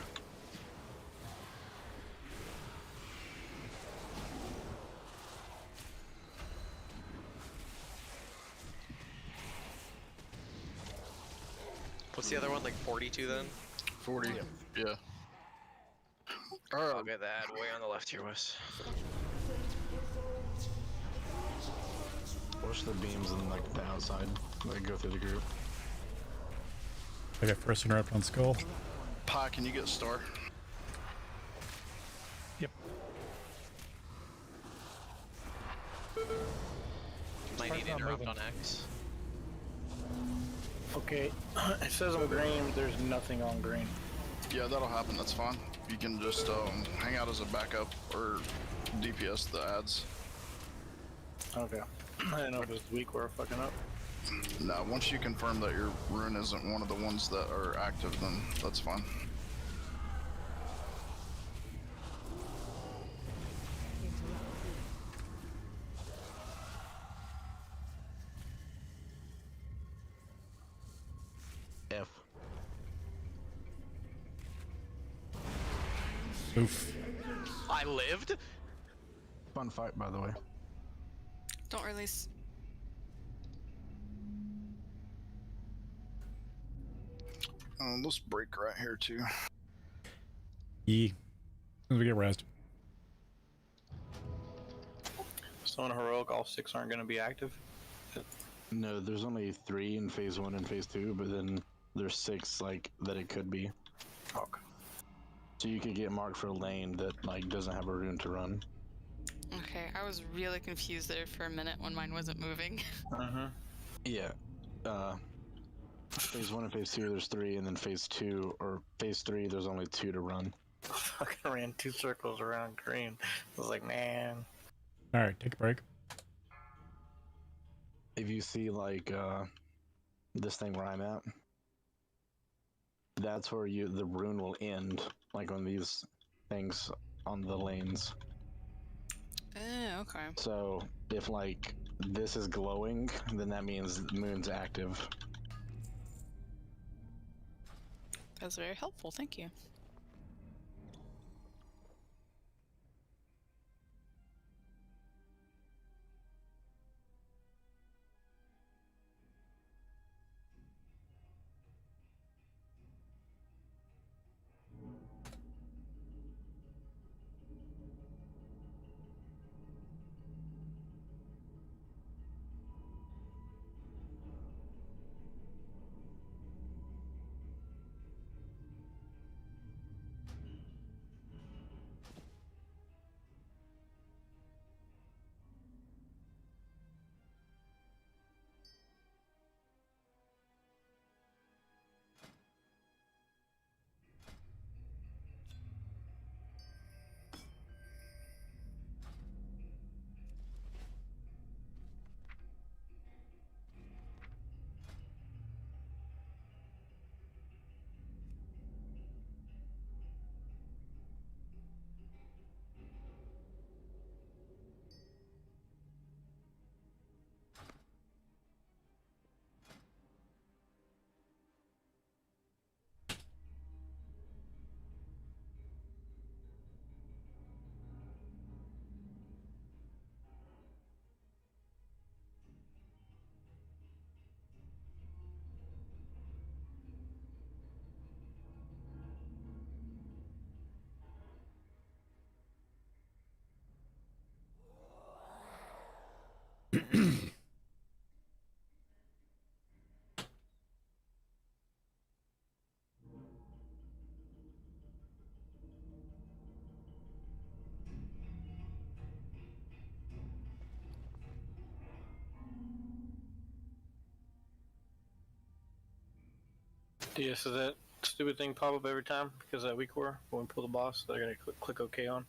What's the other one, like 42 then? 40. Yeah. I'll get the ad way on the left here, Wes. Watch the beams and like the outside, like go through the group. I got first interrupt on skull. Pie, can you get star? Yep. Might need not interrupt moving. on X. Okay, it says on green, but there's nothing on green. Yeah, that'll happen. That's fine. You can just hang out as a backup or DPS the ads. Okay. I didn't know if it was weak or fucking up. Now, once you confirm that your rune isn't one of the ones that are active, then that's fine. F. Oof. I lived? Fun fight, by the way. Don't release. Let's break right here, too. E. As soon as we get rest. So in heroic, all 6 aren't going to be active. No, there's only 3 in phase 1 and phase 2, but then there's 6 like that it could be. Okay. So you could get marked for a lane that like doesn't have a rune to run. Okay, I was really confused there for a minute when mine wasn't moving. Yeah. Phase 1 and phase 2 there's 3, and then phase 2 or phase 3 there's only 2 to run. Fucking ran 2 circles around green. I was like, man. Alright, take a break. If you see like this thing where I'm at, that's where the rune will end, like on these things on the lanes. Okay. So if like this is glowing, then that means the moon's active. That's very helpful, thank you. Yeah, so that stupid thing pop up every time because of that weak core when we pull the boss. They're gonna click OK on.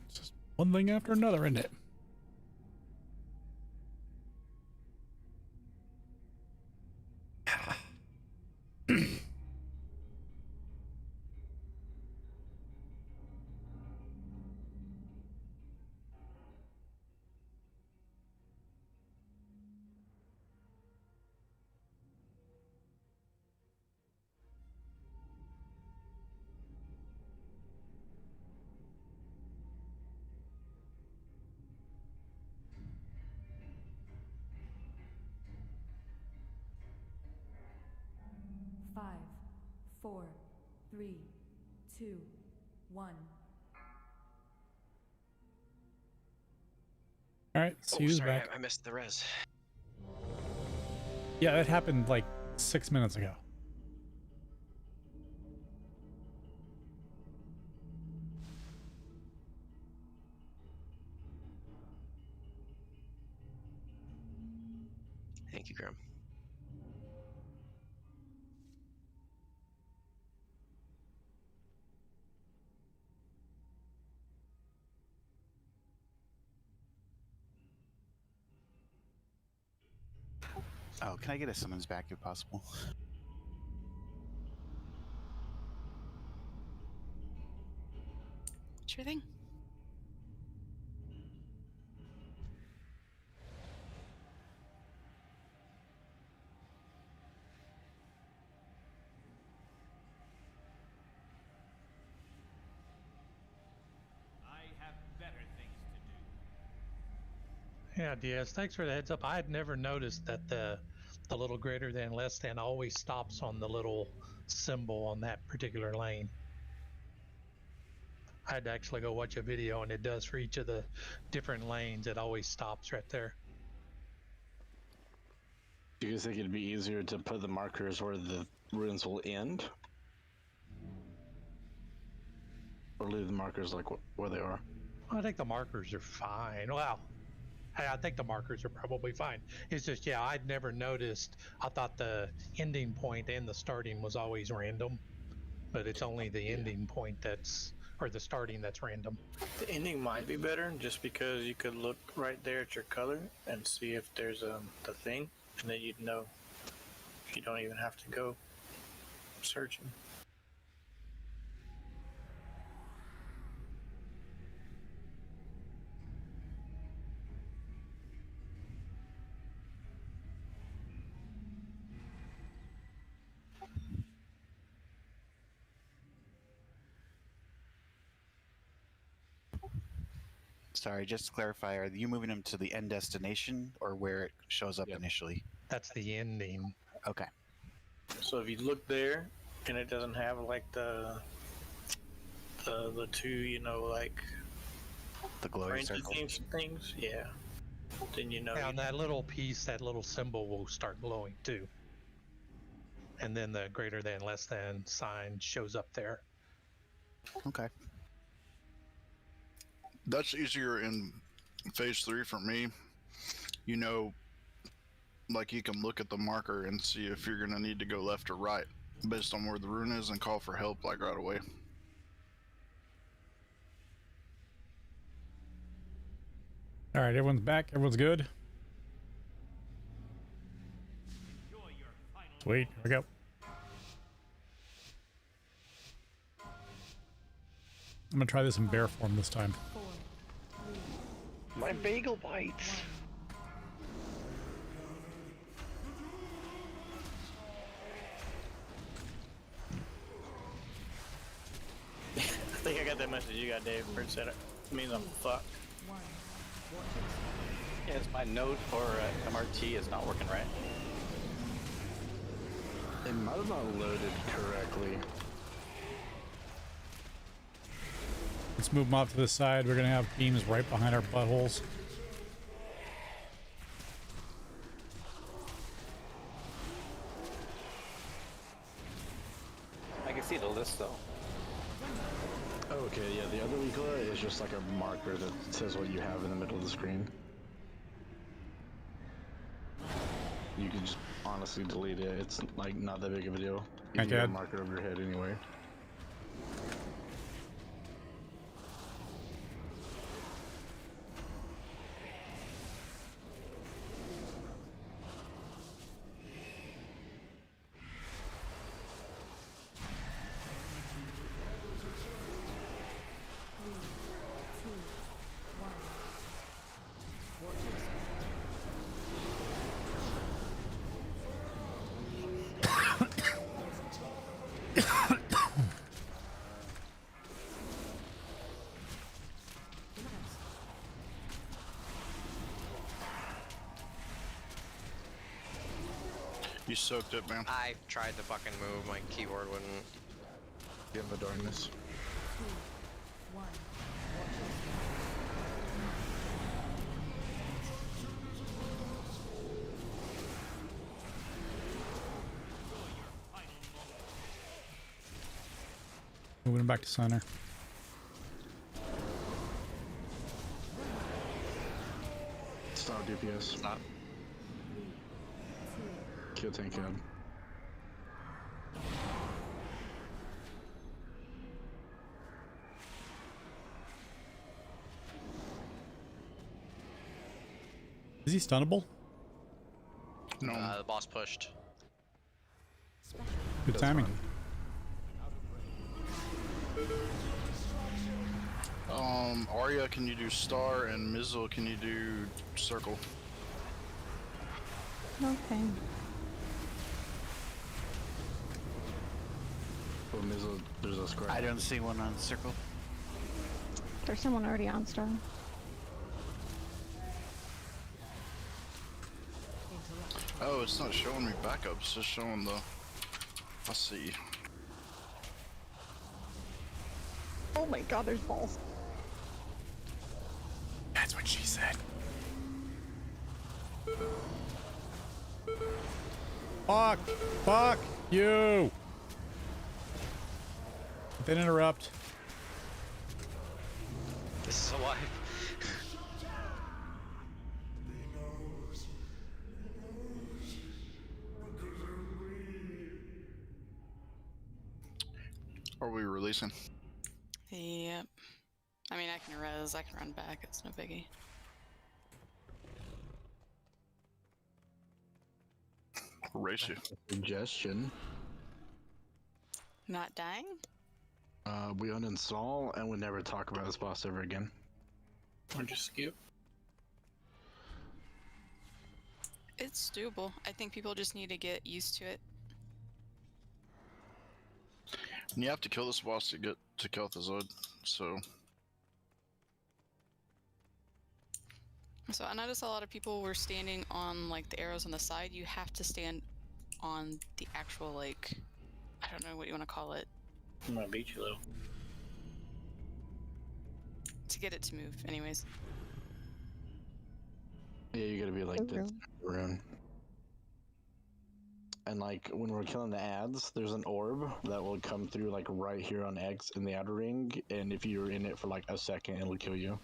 It's just one thing after another, isn't it? Five, 4, 3, 2, 1. All right, Oh, Sue's sorry, back. I missed the res. Yeah, that happened like 6 minutes ago. Thank you, Grim. Oh, can I get a summons back if possible? Sure thing. Yeah, Diaz, thanks for the heads up. I had never noticed that the little greater than less than always stops on the little symbol on that particular lane. I had to actually go watch a video, and it does for each of the different lanes. It always stops right there. Do you guys think it'd be easier to put the markers where the runes will end? Or leave the markers like where they are? I think the markers are fine. Well, I think the markers are probably fine. It's just, yeah, I'd never noticed. I thought the ending point and the starting was always random, but it's only the ending point that's, or the starting that's random. The ending might be better just because you could look right there at your color and see if there's the thing, and then you'd know. You don't even have to go searching. Sorry, just to clarify, are you moving them to the end destination or where it shows up initially? That's the ending. Okay. So if you look there, and it doesn't have like the two, you know, like the glowing circle things, yeah. Then you know. And that little piece, that little symbol will start glowing too. And then the greater than, less than sign shows up there. Okay. That's easier in phase 3 for me. You know, like you can look at the marker and see if you're gonna need to go left or right based on where the rune is and call for help like right away. All right, everyone's back. Everyone's good. Sweet. Here we go. I'm gonna try this in bear form this time. My bagel bites. I think I got that message you got, Dave. Bird said it. Means I'm fucked. Yes, my node for MRT is not working right. It might have not loaded correctly. Let's move them off to the side. We're gonna have beams right behind our buttholes. I can see the list though. Okay, yeah, the other Ricola is just like a marker that says what you have in the middle of the screen. You can just honestly delete it. It's like not that big of a deal. You can get a marker over your head anyway. You soaked it, man. I tried to fucking move, my keyboard wouldn't. In the darkness. Moving them back to center. Stop DPS. Stop. Kill tank head. Is he stunnable? No. The boss pushed. Good timing. Arya, can you do star, and Mizzle, can you do circle? Okay. For Mizzle, there's a square. I don't see one on circle. There's someone already on star. Oh, it's not showing me backup, it's just showing the... I see. Oh my god, there's balls. That's what she said. Fuck! Fuck you! Didn't interrupt. This is alive. Are we releasing? Yep. I mean, I can res, I can run back, it's no biggie. Race you. Suggestion. Not dying? We uninstall and we never talk about this boss ever again. Or just skip. It's doable. I think people just need to get used to it. And you have to kill this boss to get to Kel'Thuzad, so... So I noticed a lot of people were standing on like the arrows on the side. You have to stand on the actual like, I don't know what you want to call it. I'm gonna beat you though. To get it to move, anyways. Yeah, you gotta be like the rune. And like when we're killing the ads, there's an orb that will come through like right here on X in the outer ring, and if you're in it for like a second, it'll kill you.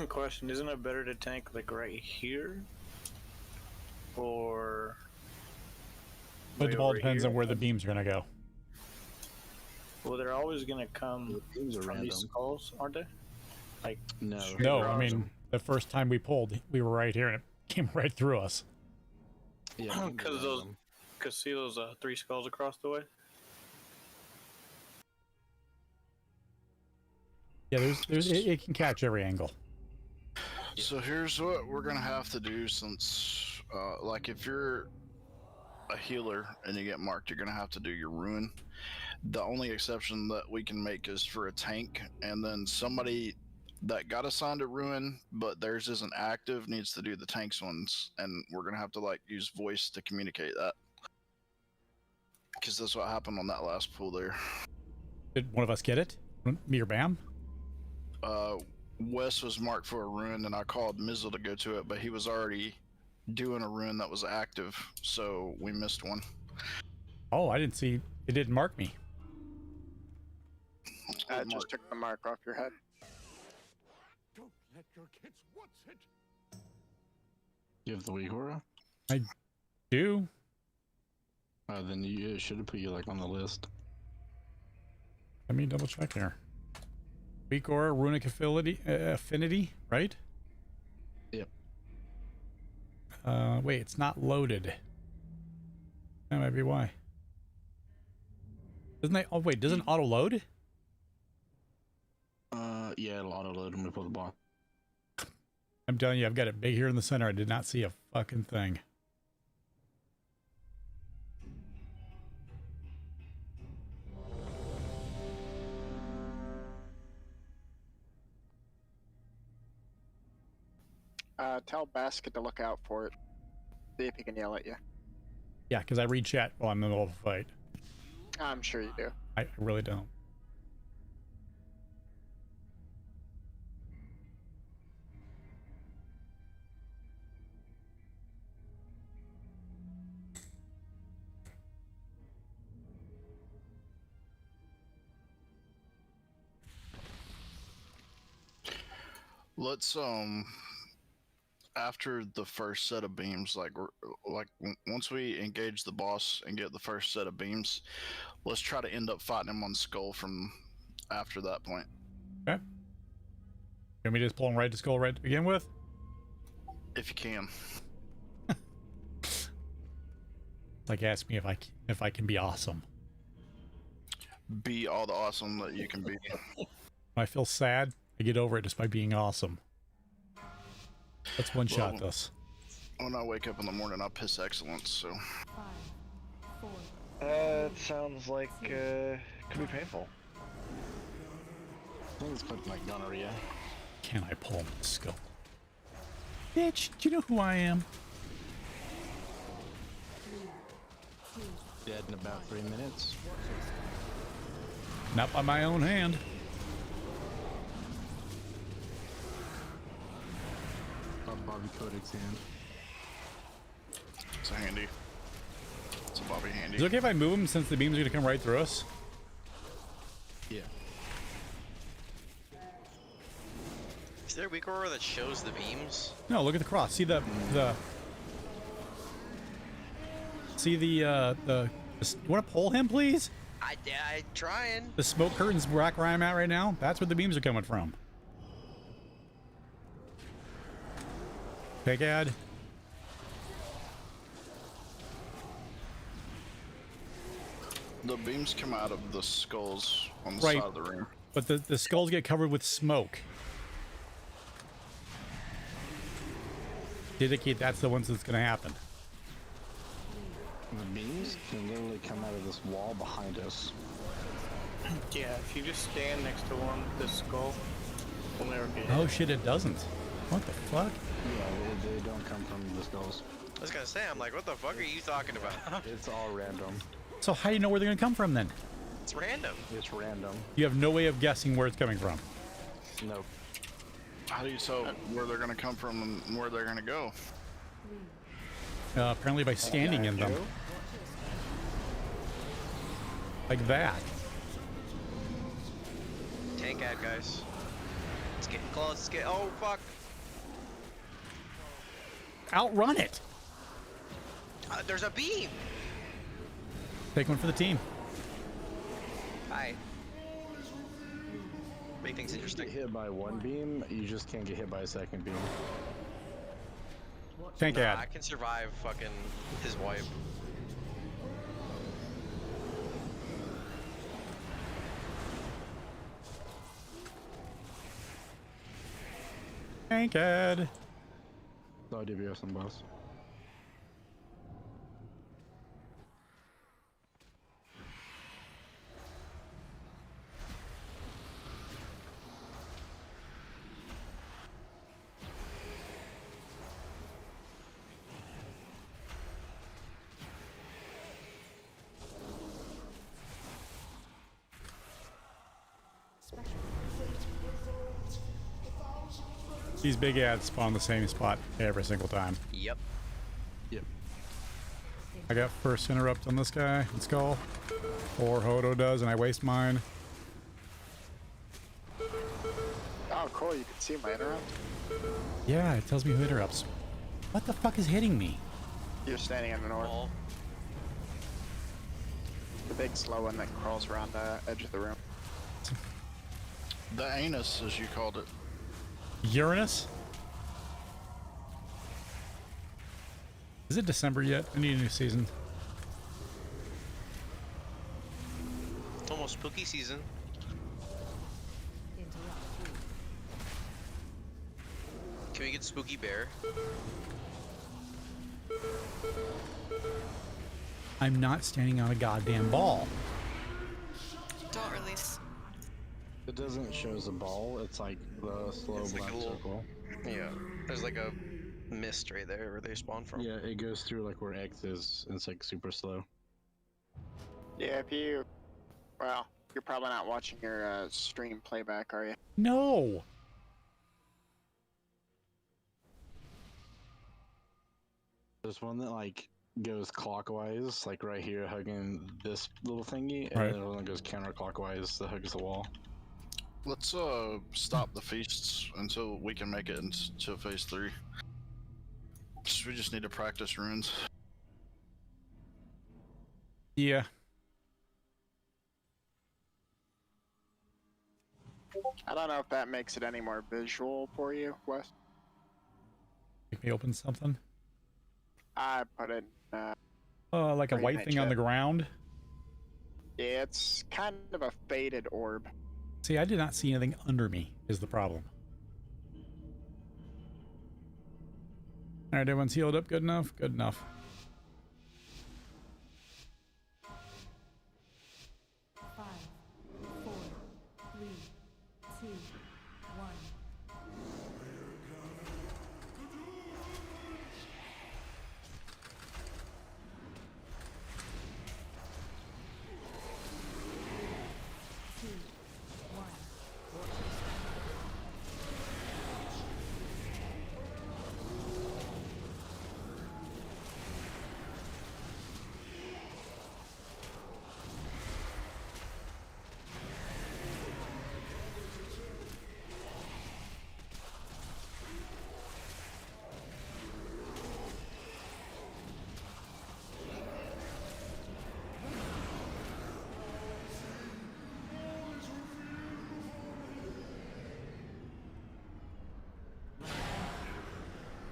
Question, isn't it better to tank like right here? Or But it all depends on where the beams are gonna go. well, they're always gonna come beams are from random. these skulls, aren't they? Like No. No, I mean the first time we pulled, we were right here and it came right through us. Yeah, because see those 3 skulls across the way? Yeah, it can catch every angle. So here's what we're gonna have to do since, like, if you're a healer and you get marked, you're gonna have to do your ruin. The only exception that we can make is for a tank, and then somebody that got assigned a ruin but theirs isn't active needs to do the tanks ones, and we're gonna have to like use voice to communicate that, because that's what happened on that last pool there. Did one of us get it? Me or Bam? Wes was marked for a ruin, and I called Mizzle to go to it, but he was already doing a ruin that was active, so we missed one. Oh, I didn't see. It didn't mark me. I just took the mark off your head. Don't let your kids watch it. You have the weak aura? I do. Then it should have put you like on the list. Let me double check here. Weak aura, runic affinity, right? Yep. Wait, it's not loaded. That might be why. Doesn't it? Oh wait, doesn't auto load? Yeah, it'll auto load when we pull the block. I'm telling you, I've got it big here in the center. I did not see a fucking thing. Tell Basket to look out for it. See if he can yell at you. Yeah, because I read chat while I'm in the middle of a fight. I'm sure you do. I really don't. Let's after the first set of beams, once we engage the boss and get the first set of beams, let's try to end up fighting him on Skull from after that point. Okay. You want me to just pull him right to Skull right to begin with? If you can. It's like ask me if I can be awesome. Be all the awesome that you can be. When I feel sad, I get over it just by being awesome. Let's one shot this. When I wake up in the morning, I piss excellence, so. 5, 4. It sounds like it could be painful. I think it's put like gonorrhea. Can I pull the skull? Bitch, do you know who I am? Dead in about 3 minutes. Not by my own hand. Bobby Kodak's hand. It's a handy. It's a Bobby handy. Is it okay if I move him since the beams are gonna come right through us? Yeah. Is there a weak aura that shows the beams? No, look at the cross. See the you want to pull him, please? I trying. The smoke curtains rack where I'm at right now. That's where the beams are coming from. Big ad. The beams come out of the skulls on the Right. side of the room. But the skulls get covered with smoke. Dedicate, that's the ones that's going to happen. The beams can literally come out of this wall behind us. Yeah, if you just stand next to one, this skull will never get hit. Oh shit, it doesn't. What the fuck? Yeah, they don't come from the skulls. I was gonna say, I'm like, what the fuck are you talking about? It's all random. So how do you know where they're going to come from then? It's random. It's random. You have no way of guessing where it's coming from. Nope. How do you tell where they're gonna come from and where they're gonna go? Apparently by standing in them. Like that. Tank ad, guys. It's getting close. It's getting. Oh fuck! Outrun it. There's a beam. Take one for the team. Hi. Make things If you interesting. get hit by one beam, you just can't get hit by a second beam. Tank Nah, ad. I can survive fucking his wife. Tank ad. No DBS on boss. These big ads spawn the same spot every single time. Yep. Yep. I got first interrupt on this guy. Let's go. Or Hodo does, and I waste mine. Oh, cool. You can see my interrupt. Yeah, it tells me who interrupts. What the fuck is hitting me? You're standing in the north. Oh. The big slow one that crawls around the edge of the room. The anus, as you called it. Uranus? Is it December yet? I need a new season. It's almost spooky season. Can we get Spooky Bear? I'm not standing on a goddamn ball. Don't release. It doesn't show as a ball, it's like the slow It's like black a little- circle. Yeah. There's like a mist right there where they spawn from. Yeah, it goes through like where X is, and it's like super slow. Yeah, if you... Well, you're probably not watching your stream playback, are you? No! There's one that like goes clockwise, like right here hugging this little thingy, and Right. then one that goes counterclockwise that hugs the wall. Let's stop the feasts until we can make it into phase 3. We just need to practice runes. Yeah. I don't know if that makes it any more visual for you, Wes. Make me open something. I put it... Like a Great white night, thing on chat. the ground. Yeah, it's kind of a faded orb. See, I did not see anything under me, is the problem. Alright, everyone's healed up good enough? Good enough. 5, 4, 3, 2, 1.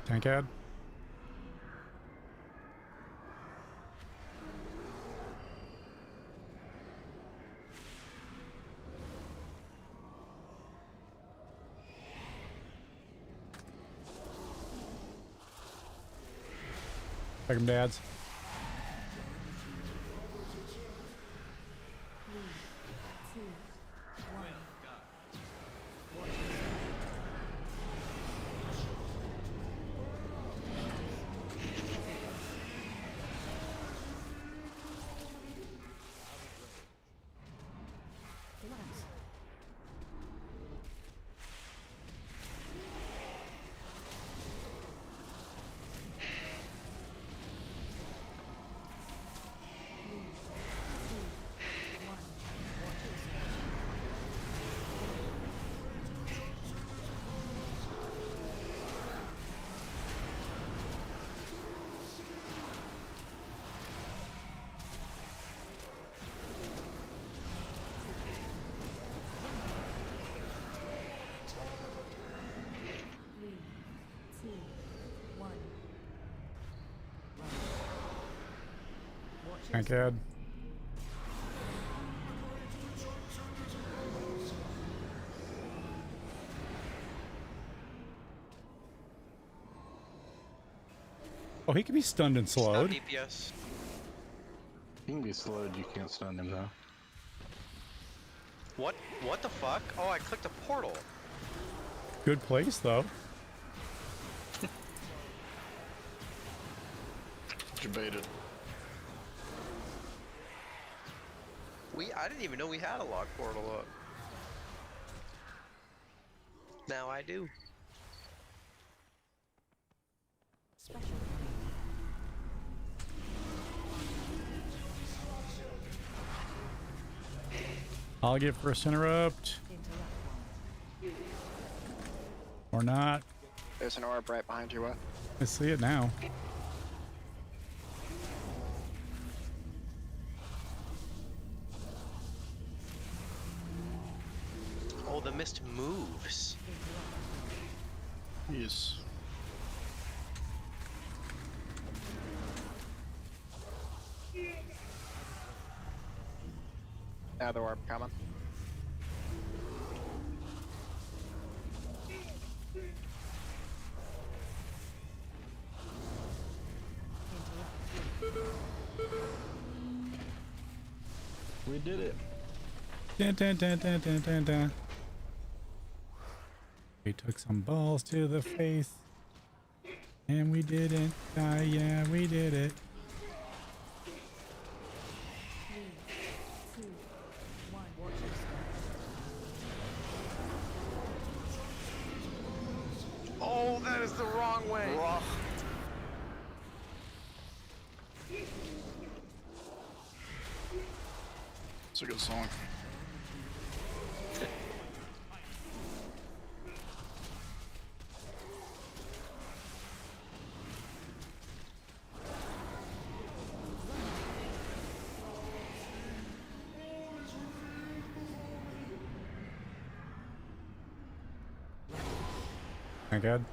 Tank ad. Take 'em, dads. Tank ad. Oh, he can be stunned and slowed. DPS. He can be slowed, you can't stun him though. What? What the fuck? Oh, I clicked a portal. Good place though. Debated. I didn't even know we had a lock portal up. Now I do. I'll get first interrupt. Or not. There's an orb right behind you, what? I see it now. Oh, the mist moves. Yes. Another orb coming. We did it. Dun, dun, dun, dun, dun, dun, dun. We took some balls to the face. And we didn't die. Yeah, we did it. Oh, that is the wrong way. It's a good song. Thank God.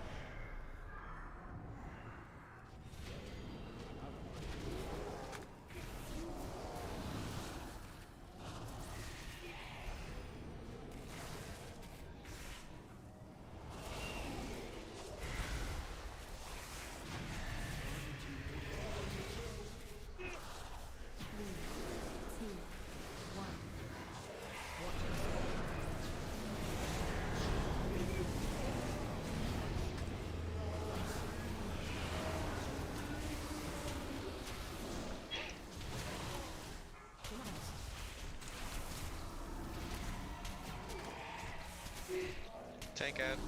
Tank ad.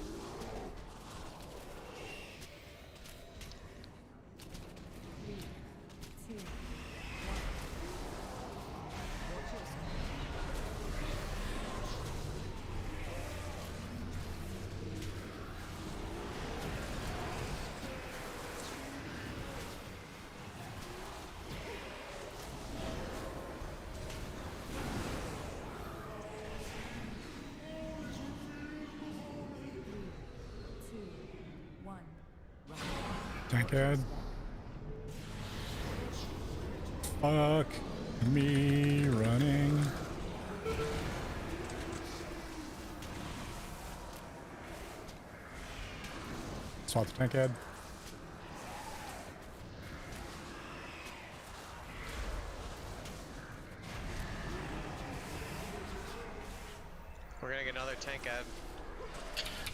Tank ad. Fuck me running. Swat the tank ad. We're gonna get another tank ad.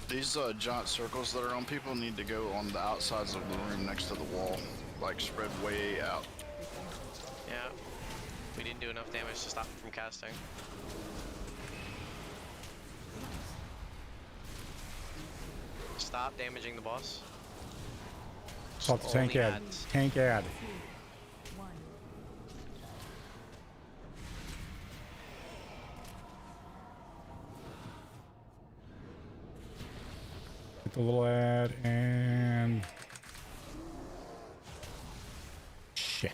These giant circles that are on people need to go on the outsides of the room next to the wall, like spread way out. Yeah. We didn't do enough damage to stop him from casting. Stop damaging the boss. Swat the tank Only ad. ads. Tank ad. Get the little ad and shit.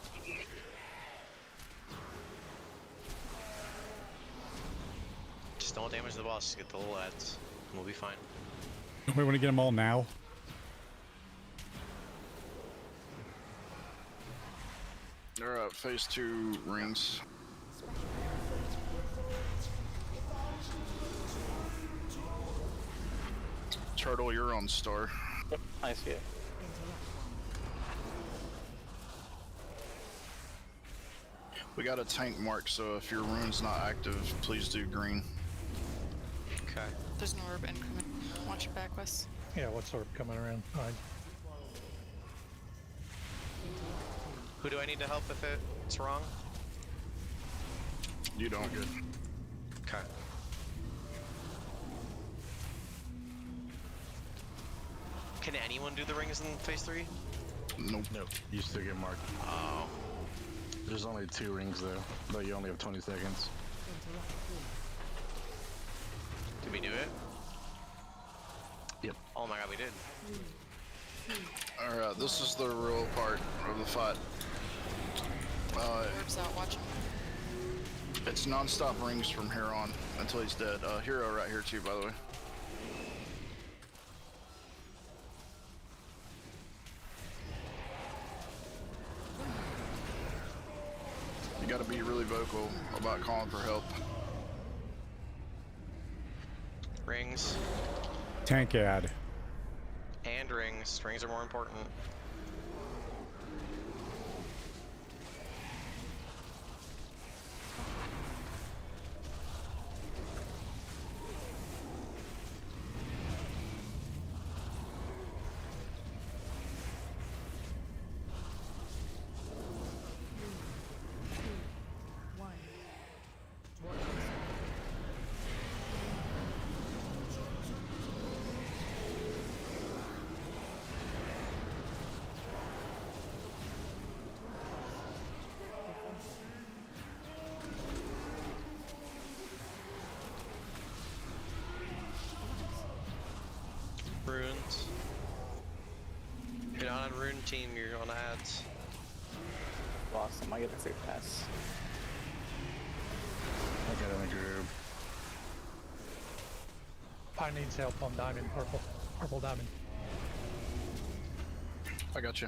Just don't damage the boss, get the little ads. And we'll be fine. Don't we want to get them all now? They're at phase 2 rings. Turtle, you're on star. Yep, I see it. We got a tank mark, so if your rune's not active, please do green. Okay. There's an orb incoming. Watch your back, Wes. Yeah, what's orb coming around? Alright. Who do I need to help if it's wrong? You don't good. Okay. Can anyone do the rings in phase 3? Nope. Nope. You still get marked. Oh. There's only 2 rings though, but you only have 20 seconds. Did we do it? Yep. Oh my god, we did. Alright, this is the real part of the fight. Orb's out, watch him. It's non-stop rings from here on until he's dead. Hero right here too, by the way. You gotta be really vocal about calling for help. Rings. Tank ad. And rings. Rings are more important. Runes. You're not on rune team, you're on ads. Awesome, I get a free pass. I got in the group. Pine needs help on diamond, purple. Purple diamond. I got you.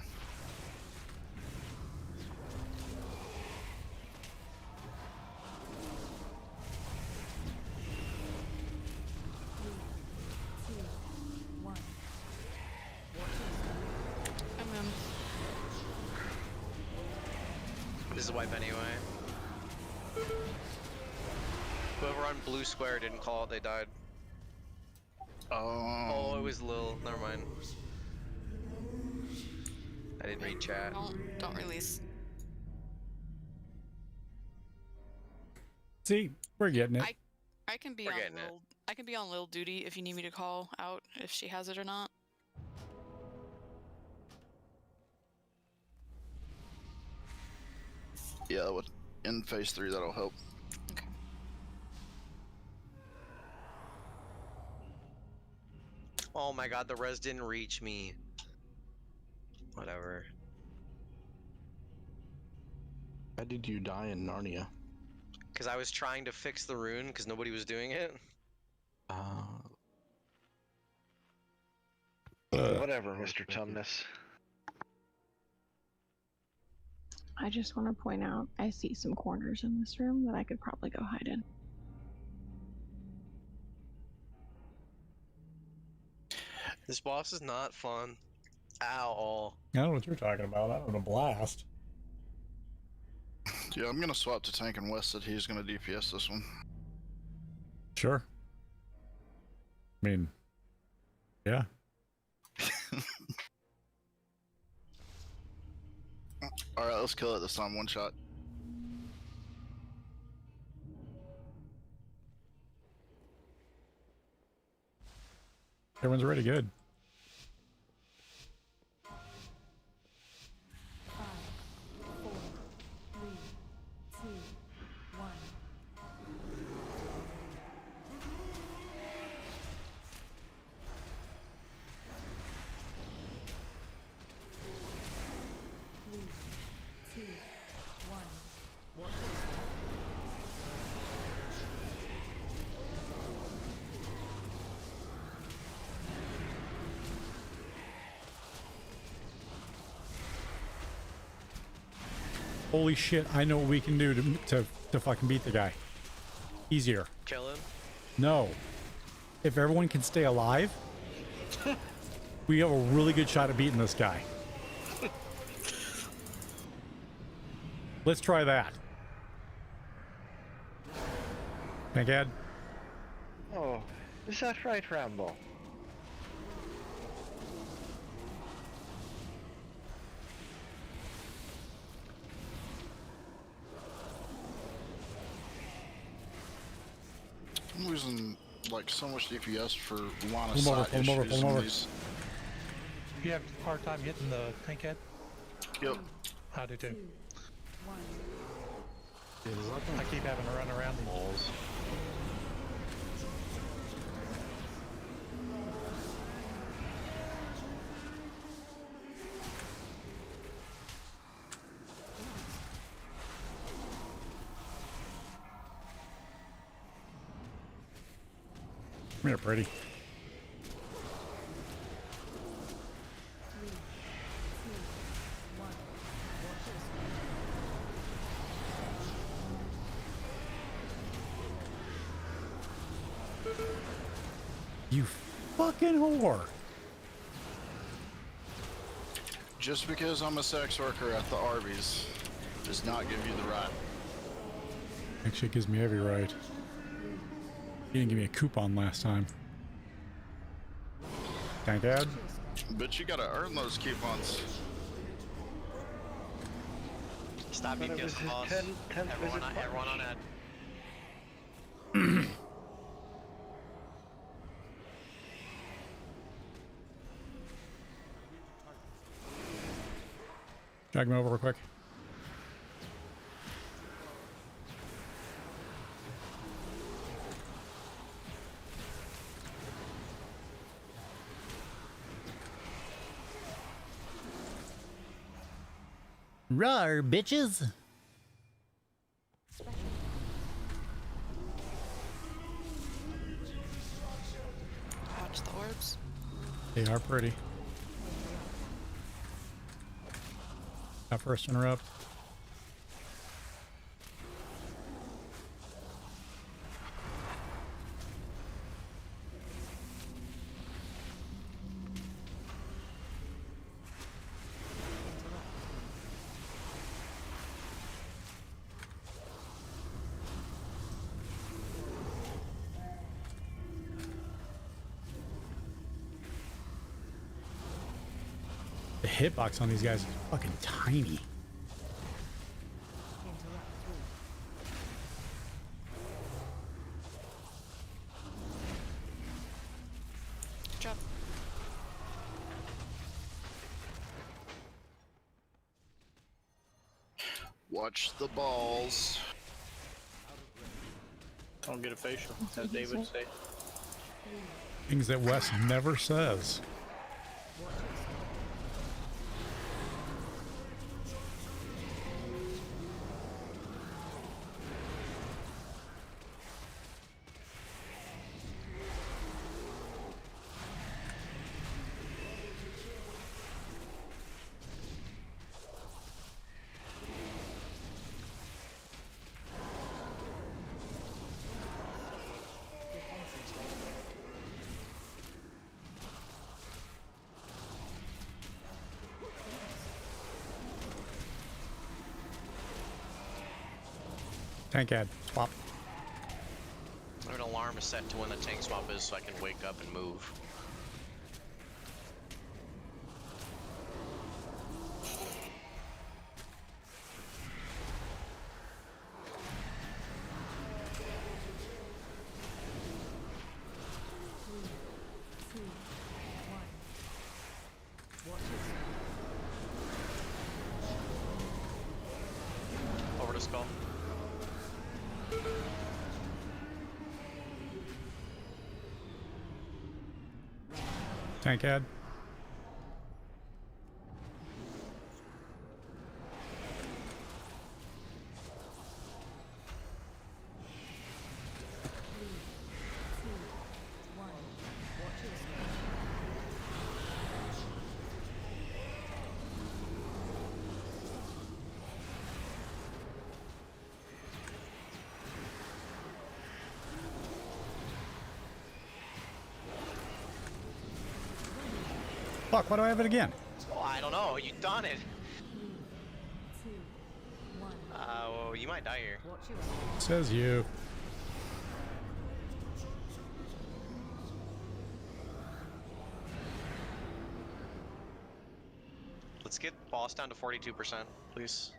I'm in. This is a wipe anyway. Whoever on blue square didn't call it, they died. Oh, it was Lil. Never mind. I didn't read chat. Don't release. See, we're getting it. I can be We're on getting it. Lil, I can be on Lil duty if you need me to call out if she has it or not. Yeah, in phase 3 that'll help. Okay. Oh my god, the res didn't reach me. Whatever. How did you die in Narnia? Because I was trying to fix the rune because nobody was doing it. Whatever, Mr. Tumnus. I just want to point out, I see some corners in this room that I could probably go hide in. This boss is not fun at all. I don't know what you're talking about. I don't know, blast. Yeah, I'm gonna swap to tank and West that he's gonna DPS this one. Sure. I mean, yeah. Alright, let's kill it this time, one shot. Everyone's already good. 5, 4, 3, 2, 1. Three, two, one. Holy shit, I know what we can do to fucking beat the guy. Easier. Kill him? No. If everyone can stay alive, we have a really good shot at beating this guy. Let's try that. Tankhead? Oh, is that right, Rambo? I'm losing like so much DPS for line of Pull him over, sight pull him over, issues pull him in over. these. You have a hard time hitting the tank head? Yep. I do too. 2, 1. I keep having to run around the walls. Come here, pretty. 3, 2, 1. You fucking whore. Just because I'm a sex worker at the Arby's does not give you the right. Actually, it gives me every right. You didn't give me a coupon last time. Tankhead? But you gotta earn those coupons. Stop But being it was ghost his boss. 10th Everyone, visit everyone on Ed. Drag him over real quick. Rawr, bitches! Watch the orbs. They are pretty. Not first interrupt. The hitbox on these guys is fucking tiny. Good job. Watch the balls. Don't get a facial, as David would say. Things that Wes never says. Tank ad. Swap. I have an alarm set to when the tank swap is so I can wake up and move. Over to skull. Tank ad. Fuck, why do I have it again? Oh, I don't know. You done it. Well, you might die here. Says you. Let's get boss down to 42%, please.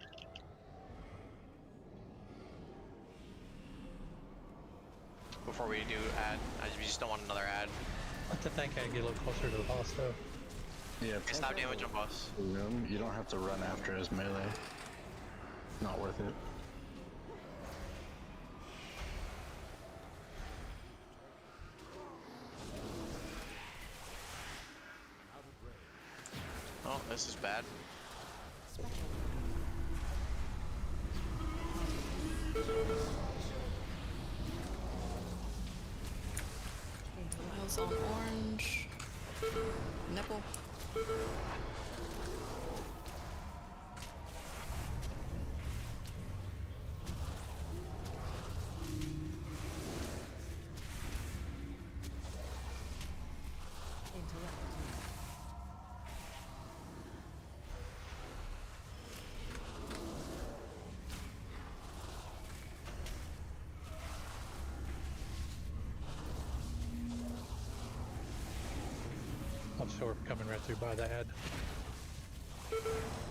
Before we do ad, we just don't want another ad. I think I get a little closer to the boss though. Yeah, It's not damage on boss. You don't have to run after his melee. Not worth it. Oh, this is bad. Miles on orange. Nipple. I'm sure coming right through by the ad.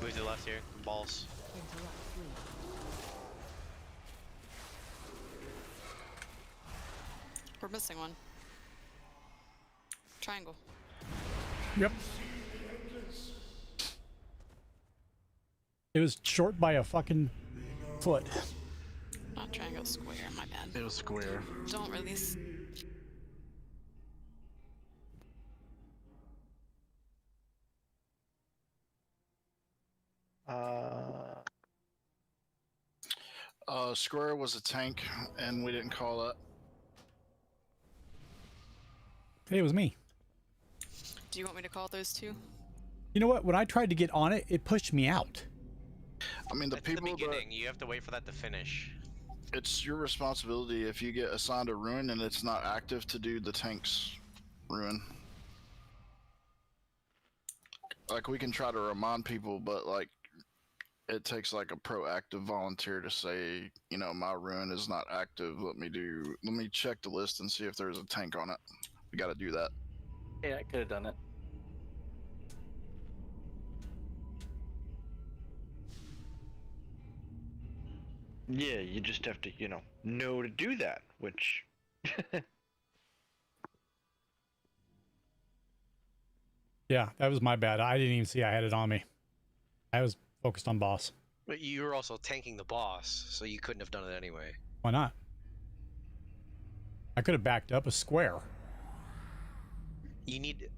Move to the left here. Balls. We're missing one. Triangle. Yep. It was short by a fucking foot. Not triangle, square, my bad. It was square. Don't release. Square was a tank, and we didn't call that. Hey, it was me. Do you want me to call those two? You know what? When I tried to get on it, it pushed me out. I mean, the That's people the beginning. You have to wait for that to finish. It's your responsibility if you get assigned a ruin and it's not active to do the tank's ruin. Like, we can try to remind people, but like, it takes like a proactive volunteer to say, you know, my ruin is not active. Let me check the list and see if there's a tank on it. We got to do that. Yeah, I could have done it. Yeah, you just have to, know to do that, which... Yeah, that was my bad. I didn't even see I had it on me. I was focused on boss. But you were also tanking the boss, so you couldn't have done it anyway. Why not? I could have backed up a square. You need...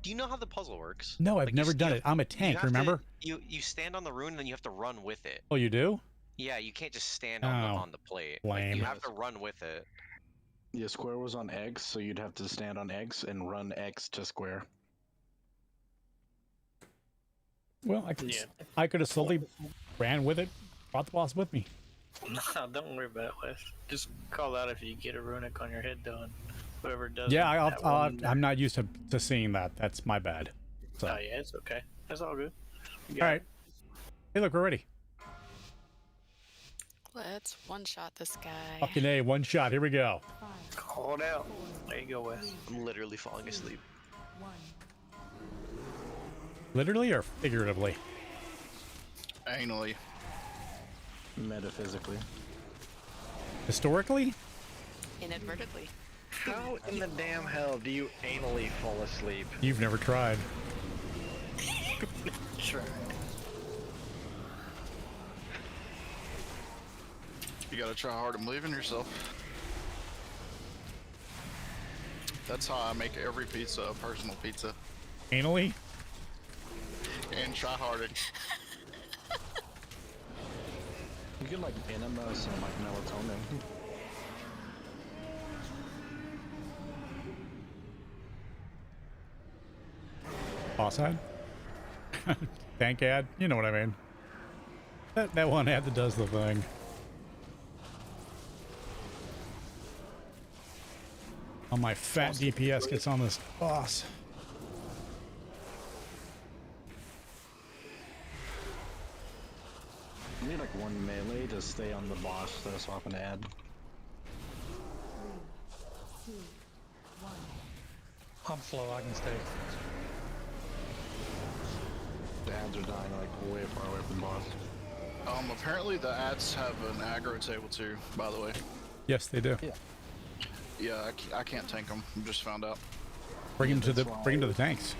Do you know how the puzzle works? No, I've Like, never done it. I'm a tank, remember? You stand on the rune and then you have to run with it. Oh, you do? Yeah, you can't just stand on the plate. Like, lame. you have to run with it. Yeah, square was on X, so you'd have to stand on X and run X to square. Well, I could have slowly ran with it, brought the boss with me. No, don't worry about it, Wes. Just call out if you get a runic on your head, though, and whoever does. Yeah, I'm not used to seeing that. That's my bad. So. Oh yeah, it's okay. That's all good. All right. Hey, look, we're ready. Let's one-shot this guy. Fucking A, one shot. Here we go. Hold out. There you go, Wes. I'm literally falling asleep. Literally or figuratively? Anally. Metaphysically. Historically? Inadvertently. How in the damn hell do you anally fall asleep? You've never tried. Sure. You gotta try hard and believe in yourself. That's how I make every pizza a personal pizza. Anally? And try harder. You get like enemas and like melatonin. Boss ad? Tank ad? You know what I mean. That one ad that does the thing. Oh, my fat DPS gets on this boss. You need like one melee to stay on the boss that I swap an ad. 3, 2, 1. I'm slow, I can stay. The ads are dying like way far away from the boss. Apparently the ads have an aggro table too, by the way. Yes, they do. Yeah. Yeah, I can't tank them. I just found out. Bring him to the tanks.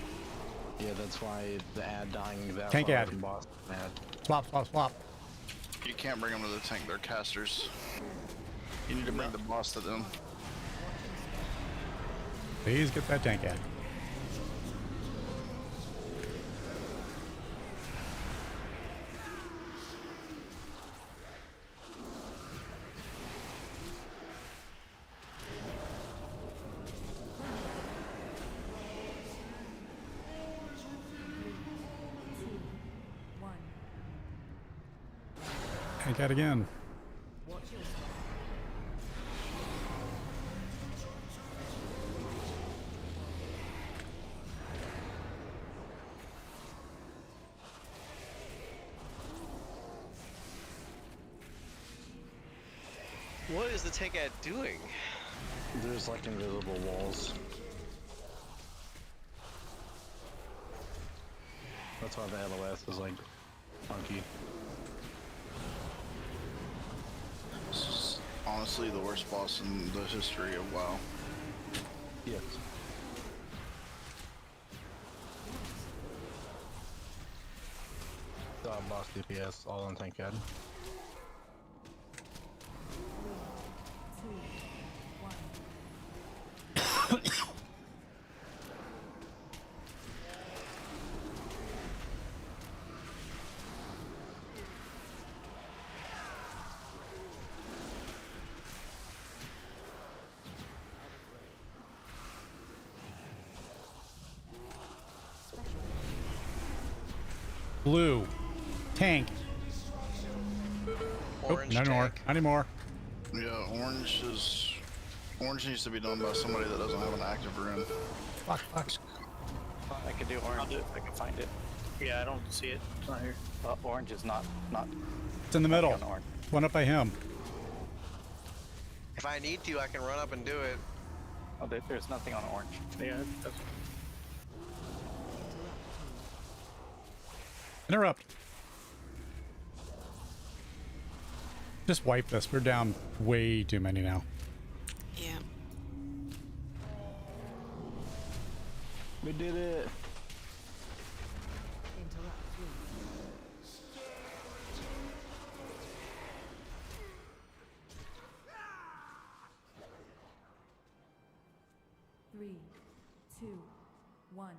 Yeah, that's why the ad dying that Tank far ad. away from boss ad. Swap, swap, swap. You can't bring them to the tank, they're casters. You need to bring the boss to them. Please get that tank ad. Tank ad again. What is the tank ad doing? There's like invisible walls. That's why the LOS is like funky. This is honestly the worst boss in the history of WoW. Yes. Boss DPS, all on tank ad. 3, 2, 1. Blue. Tank. Orange not anymore. tank. Not anymore. Yeah, orange needs to be done by somebody that doesn't have an active rune. Fuck, fuck. I can do orange if I can find it. Yeah, I don't see it. It's not here. Orange is not. It's in the middle. on orange. One up by him. If I need to, I can run up and do it. Oh, there's nothing on orange. Yeah, that's Interrupt. Just wipe this. We're down way too many now. Yeah. We did it. Interrupt, please. 3, 2, 1.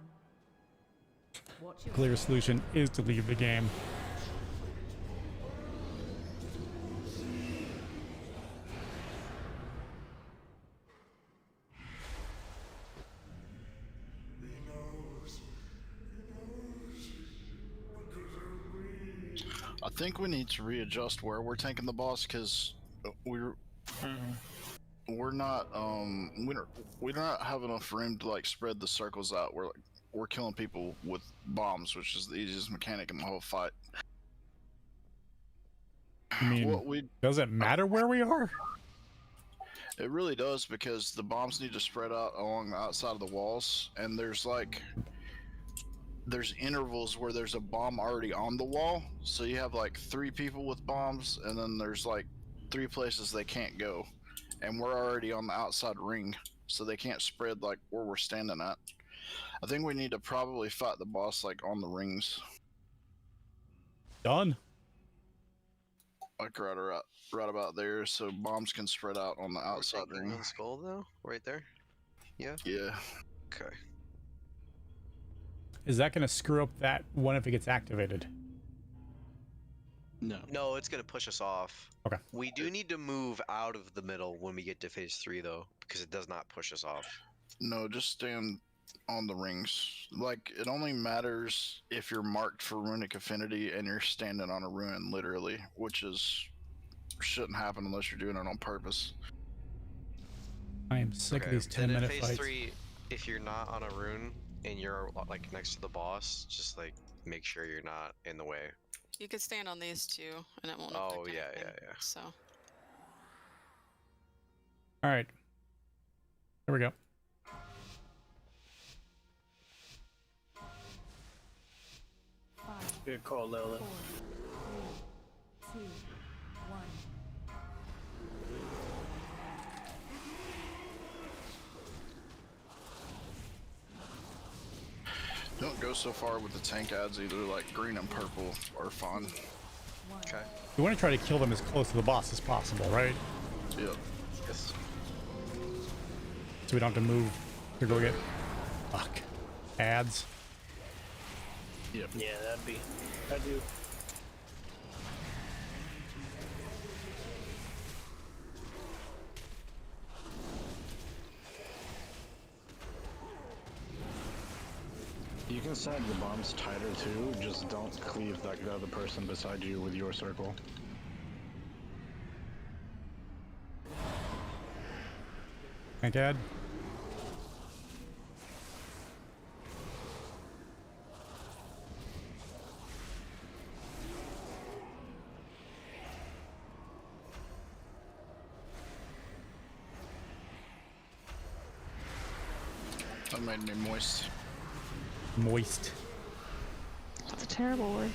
Watch your Clear solution is to leave the game. I think we need to readjust where we're tanking the boss because we're not we do not have enough room to like spread the circles out. We're killing people with bombs, which is the easiest mechanic in the whole fight. I mean, What we does it matter where we are? It really does, because the bombs need to spread out along the outside of the walls, and there's intervals where there's a bomb already on the wall, so you have like 3 people with bombs, and then there's like 3 places they can't go, and we're already on the outside ring, so they can't spread like where we're standing at. I think we need to probably fight the boss like on the rings, Done. like right about there, so bombs can spread out on the outside ring. On skull though, right there. Yeah. Yeah. Okay. Is that going to screw up that one if it gets activated? No. No, it's gonna push us off. Okay. We do need to move out of the middle when we get to phase 3 though, because it does not push us off. No, just stand on the rings. Like, it only matters if you're marked for runic affinity and you're standing on a ruin, literally, which shouldn't happen unless you're doing it on purpose. I am sick of these Then 10-minute in phase fights. 3, if you're not on a rune and you're like next to the boss, just like make sure you're not in the way. You could stand on these two, and it won't. Oh affect yeah, anything, yeah. So. All right. Here we go. Good call, Lola. 4, 3, 2, 1. Don't go so far with the tank ads either, like green and purple are fine. Okay. We want to try to kill them as close to the boss as possible, right? Yep. Yes. So we don't have to move to go get ads. Yep. Yeah, I do. You can set the bombs tighter too, just don't cleave like the other person beside you with your circle. Thank Dad. That made me moist. Moist. That's a terrible word.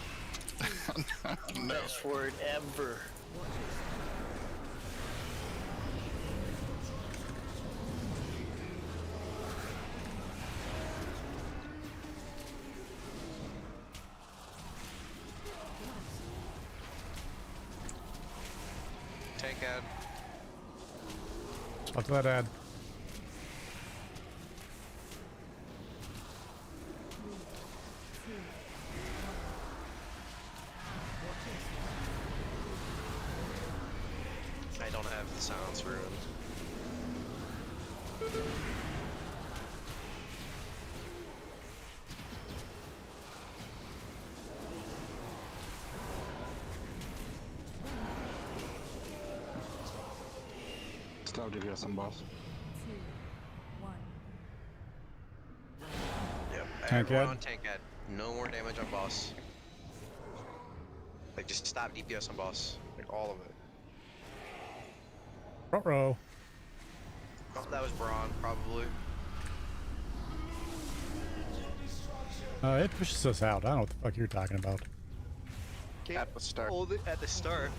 No. Best word ever. Tank ad. Talk to that ad. I don't have the silence rune. Stop DPS on boss. 2, 1. Yep. Tank Everyone ad? on tank ad. No more damage on boss. Like just stop DPS on boss. Like all of it. Ruh-roh. Oh, that was Braun, probably. It pushes us out. I don't know what the fuck you're talking about. At the start. Hold it at the start.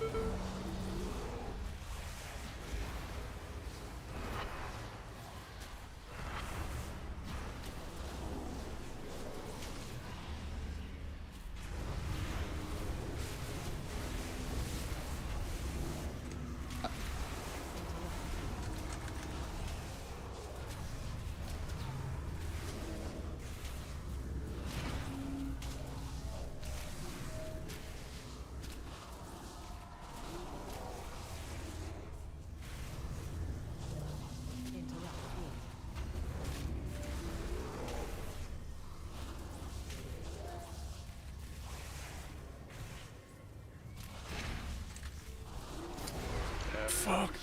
Fuck.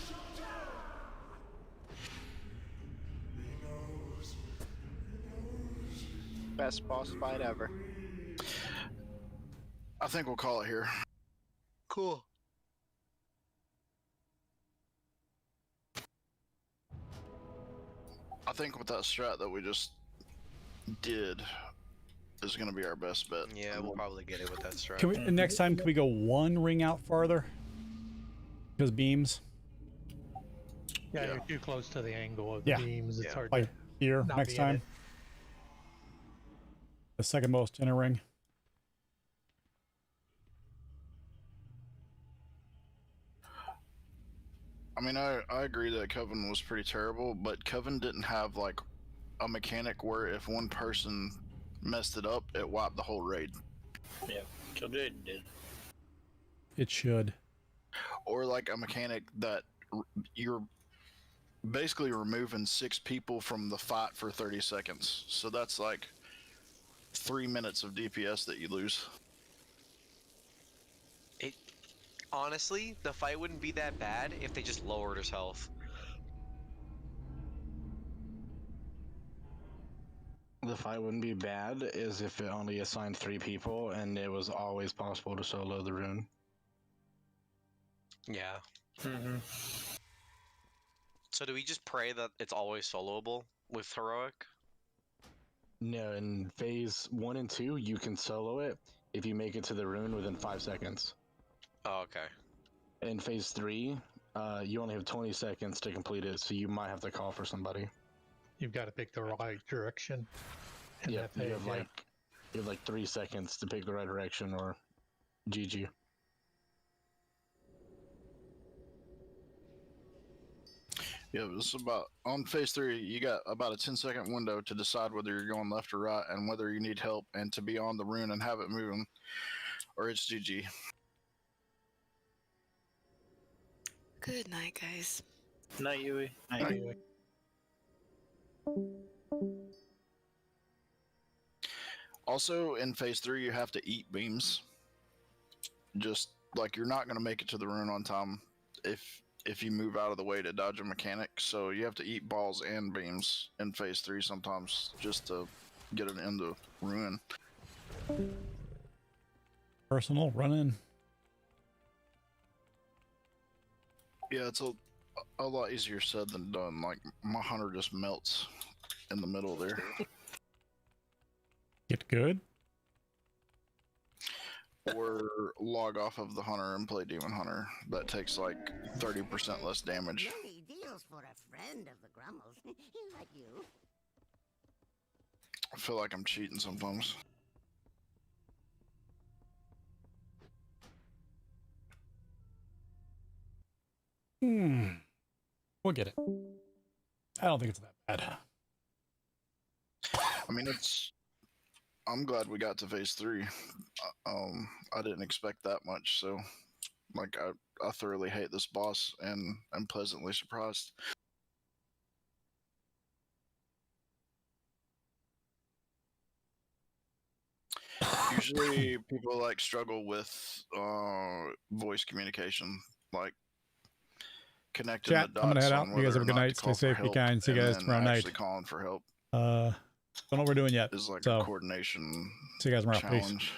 Best boss fight ever. I think we'll call it here. Cool. I think with that strat that we just did is going to be our best bet. Yeah, we'll probably get it with that strat. Can we, next time, can we go one ring out farther? Because beams. Yeah, you're too close to the angle of the beams. It's hard like to here not next be in time. it. The second most in a ring. I mean, I agree that Coven was pretty terrible, but Coven didn't have like a mechanic where if one person messed it up, it wiped the whole raid. Yeah, Killjoy did. It should. Or like a mechanic that you're basically removing 6 people from the fight for 30 seconds. So that's like 3 minutes of DPS that you lose. Honestly, the fight wouldn't be that bad if they just lowered his health. The fight wouldn't be bad is if it only assigned 3 people and it was always possible to solo the rune. Yeah. Mm-hmm. So do we just pray that it's always soloable with heroic? No, in phase 1 and 2, you can solo it if you make it to the rune within 5 seconds. Oh, okay. In phase 3, you only have 20 seconds to complete it, so you might have to call for somebody. You've got to pick the right direction. Yeah, you have like 3 seconds to pick the right direction or GG. Yeah, this is about on phase 3. You got about a 10-second window to decide whether you're going left or right and whether you need help and to be on the rune and have it moving, or it's GG. Good night, guys. Night, Yui. Night. Yui. Also, in phase 3, you have to eat beams. Just like you're not going to make it to the rune on time if you move out of the way to dodge a mechanic. So you have to eat balls and beams in phase 3 sometimes just to get it into rune. Personal run-in. Yeah, it's a lot easier said than done. Like, my hunter just melts in the middle there. Get good. Or log off of the hunter and play demon hunter. That takes like 30% less damage. Many deals for a friend of the Grummles. Like you. I feel like I'm cheating sometimes. We'll get it. I don't think it's that bad. I mean, I'm glad we got to phase 3. I didn't expect that much, so like I thoroughly hate this boss and I'm pleasantly surprised. Usually people like struggle with voice communication, like connecting Chat, the dots. I'm gonna head out. on You guys whether have a or good not night. to Stay call for safe. Be help kind. See you and guys then tomorrow night. actually calling for help Don't know what we're doing yet. is like so a coordination see you guys tomorrow. Peace. challenge.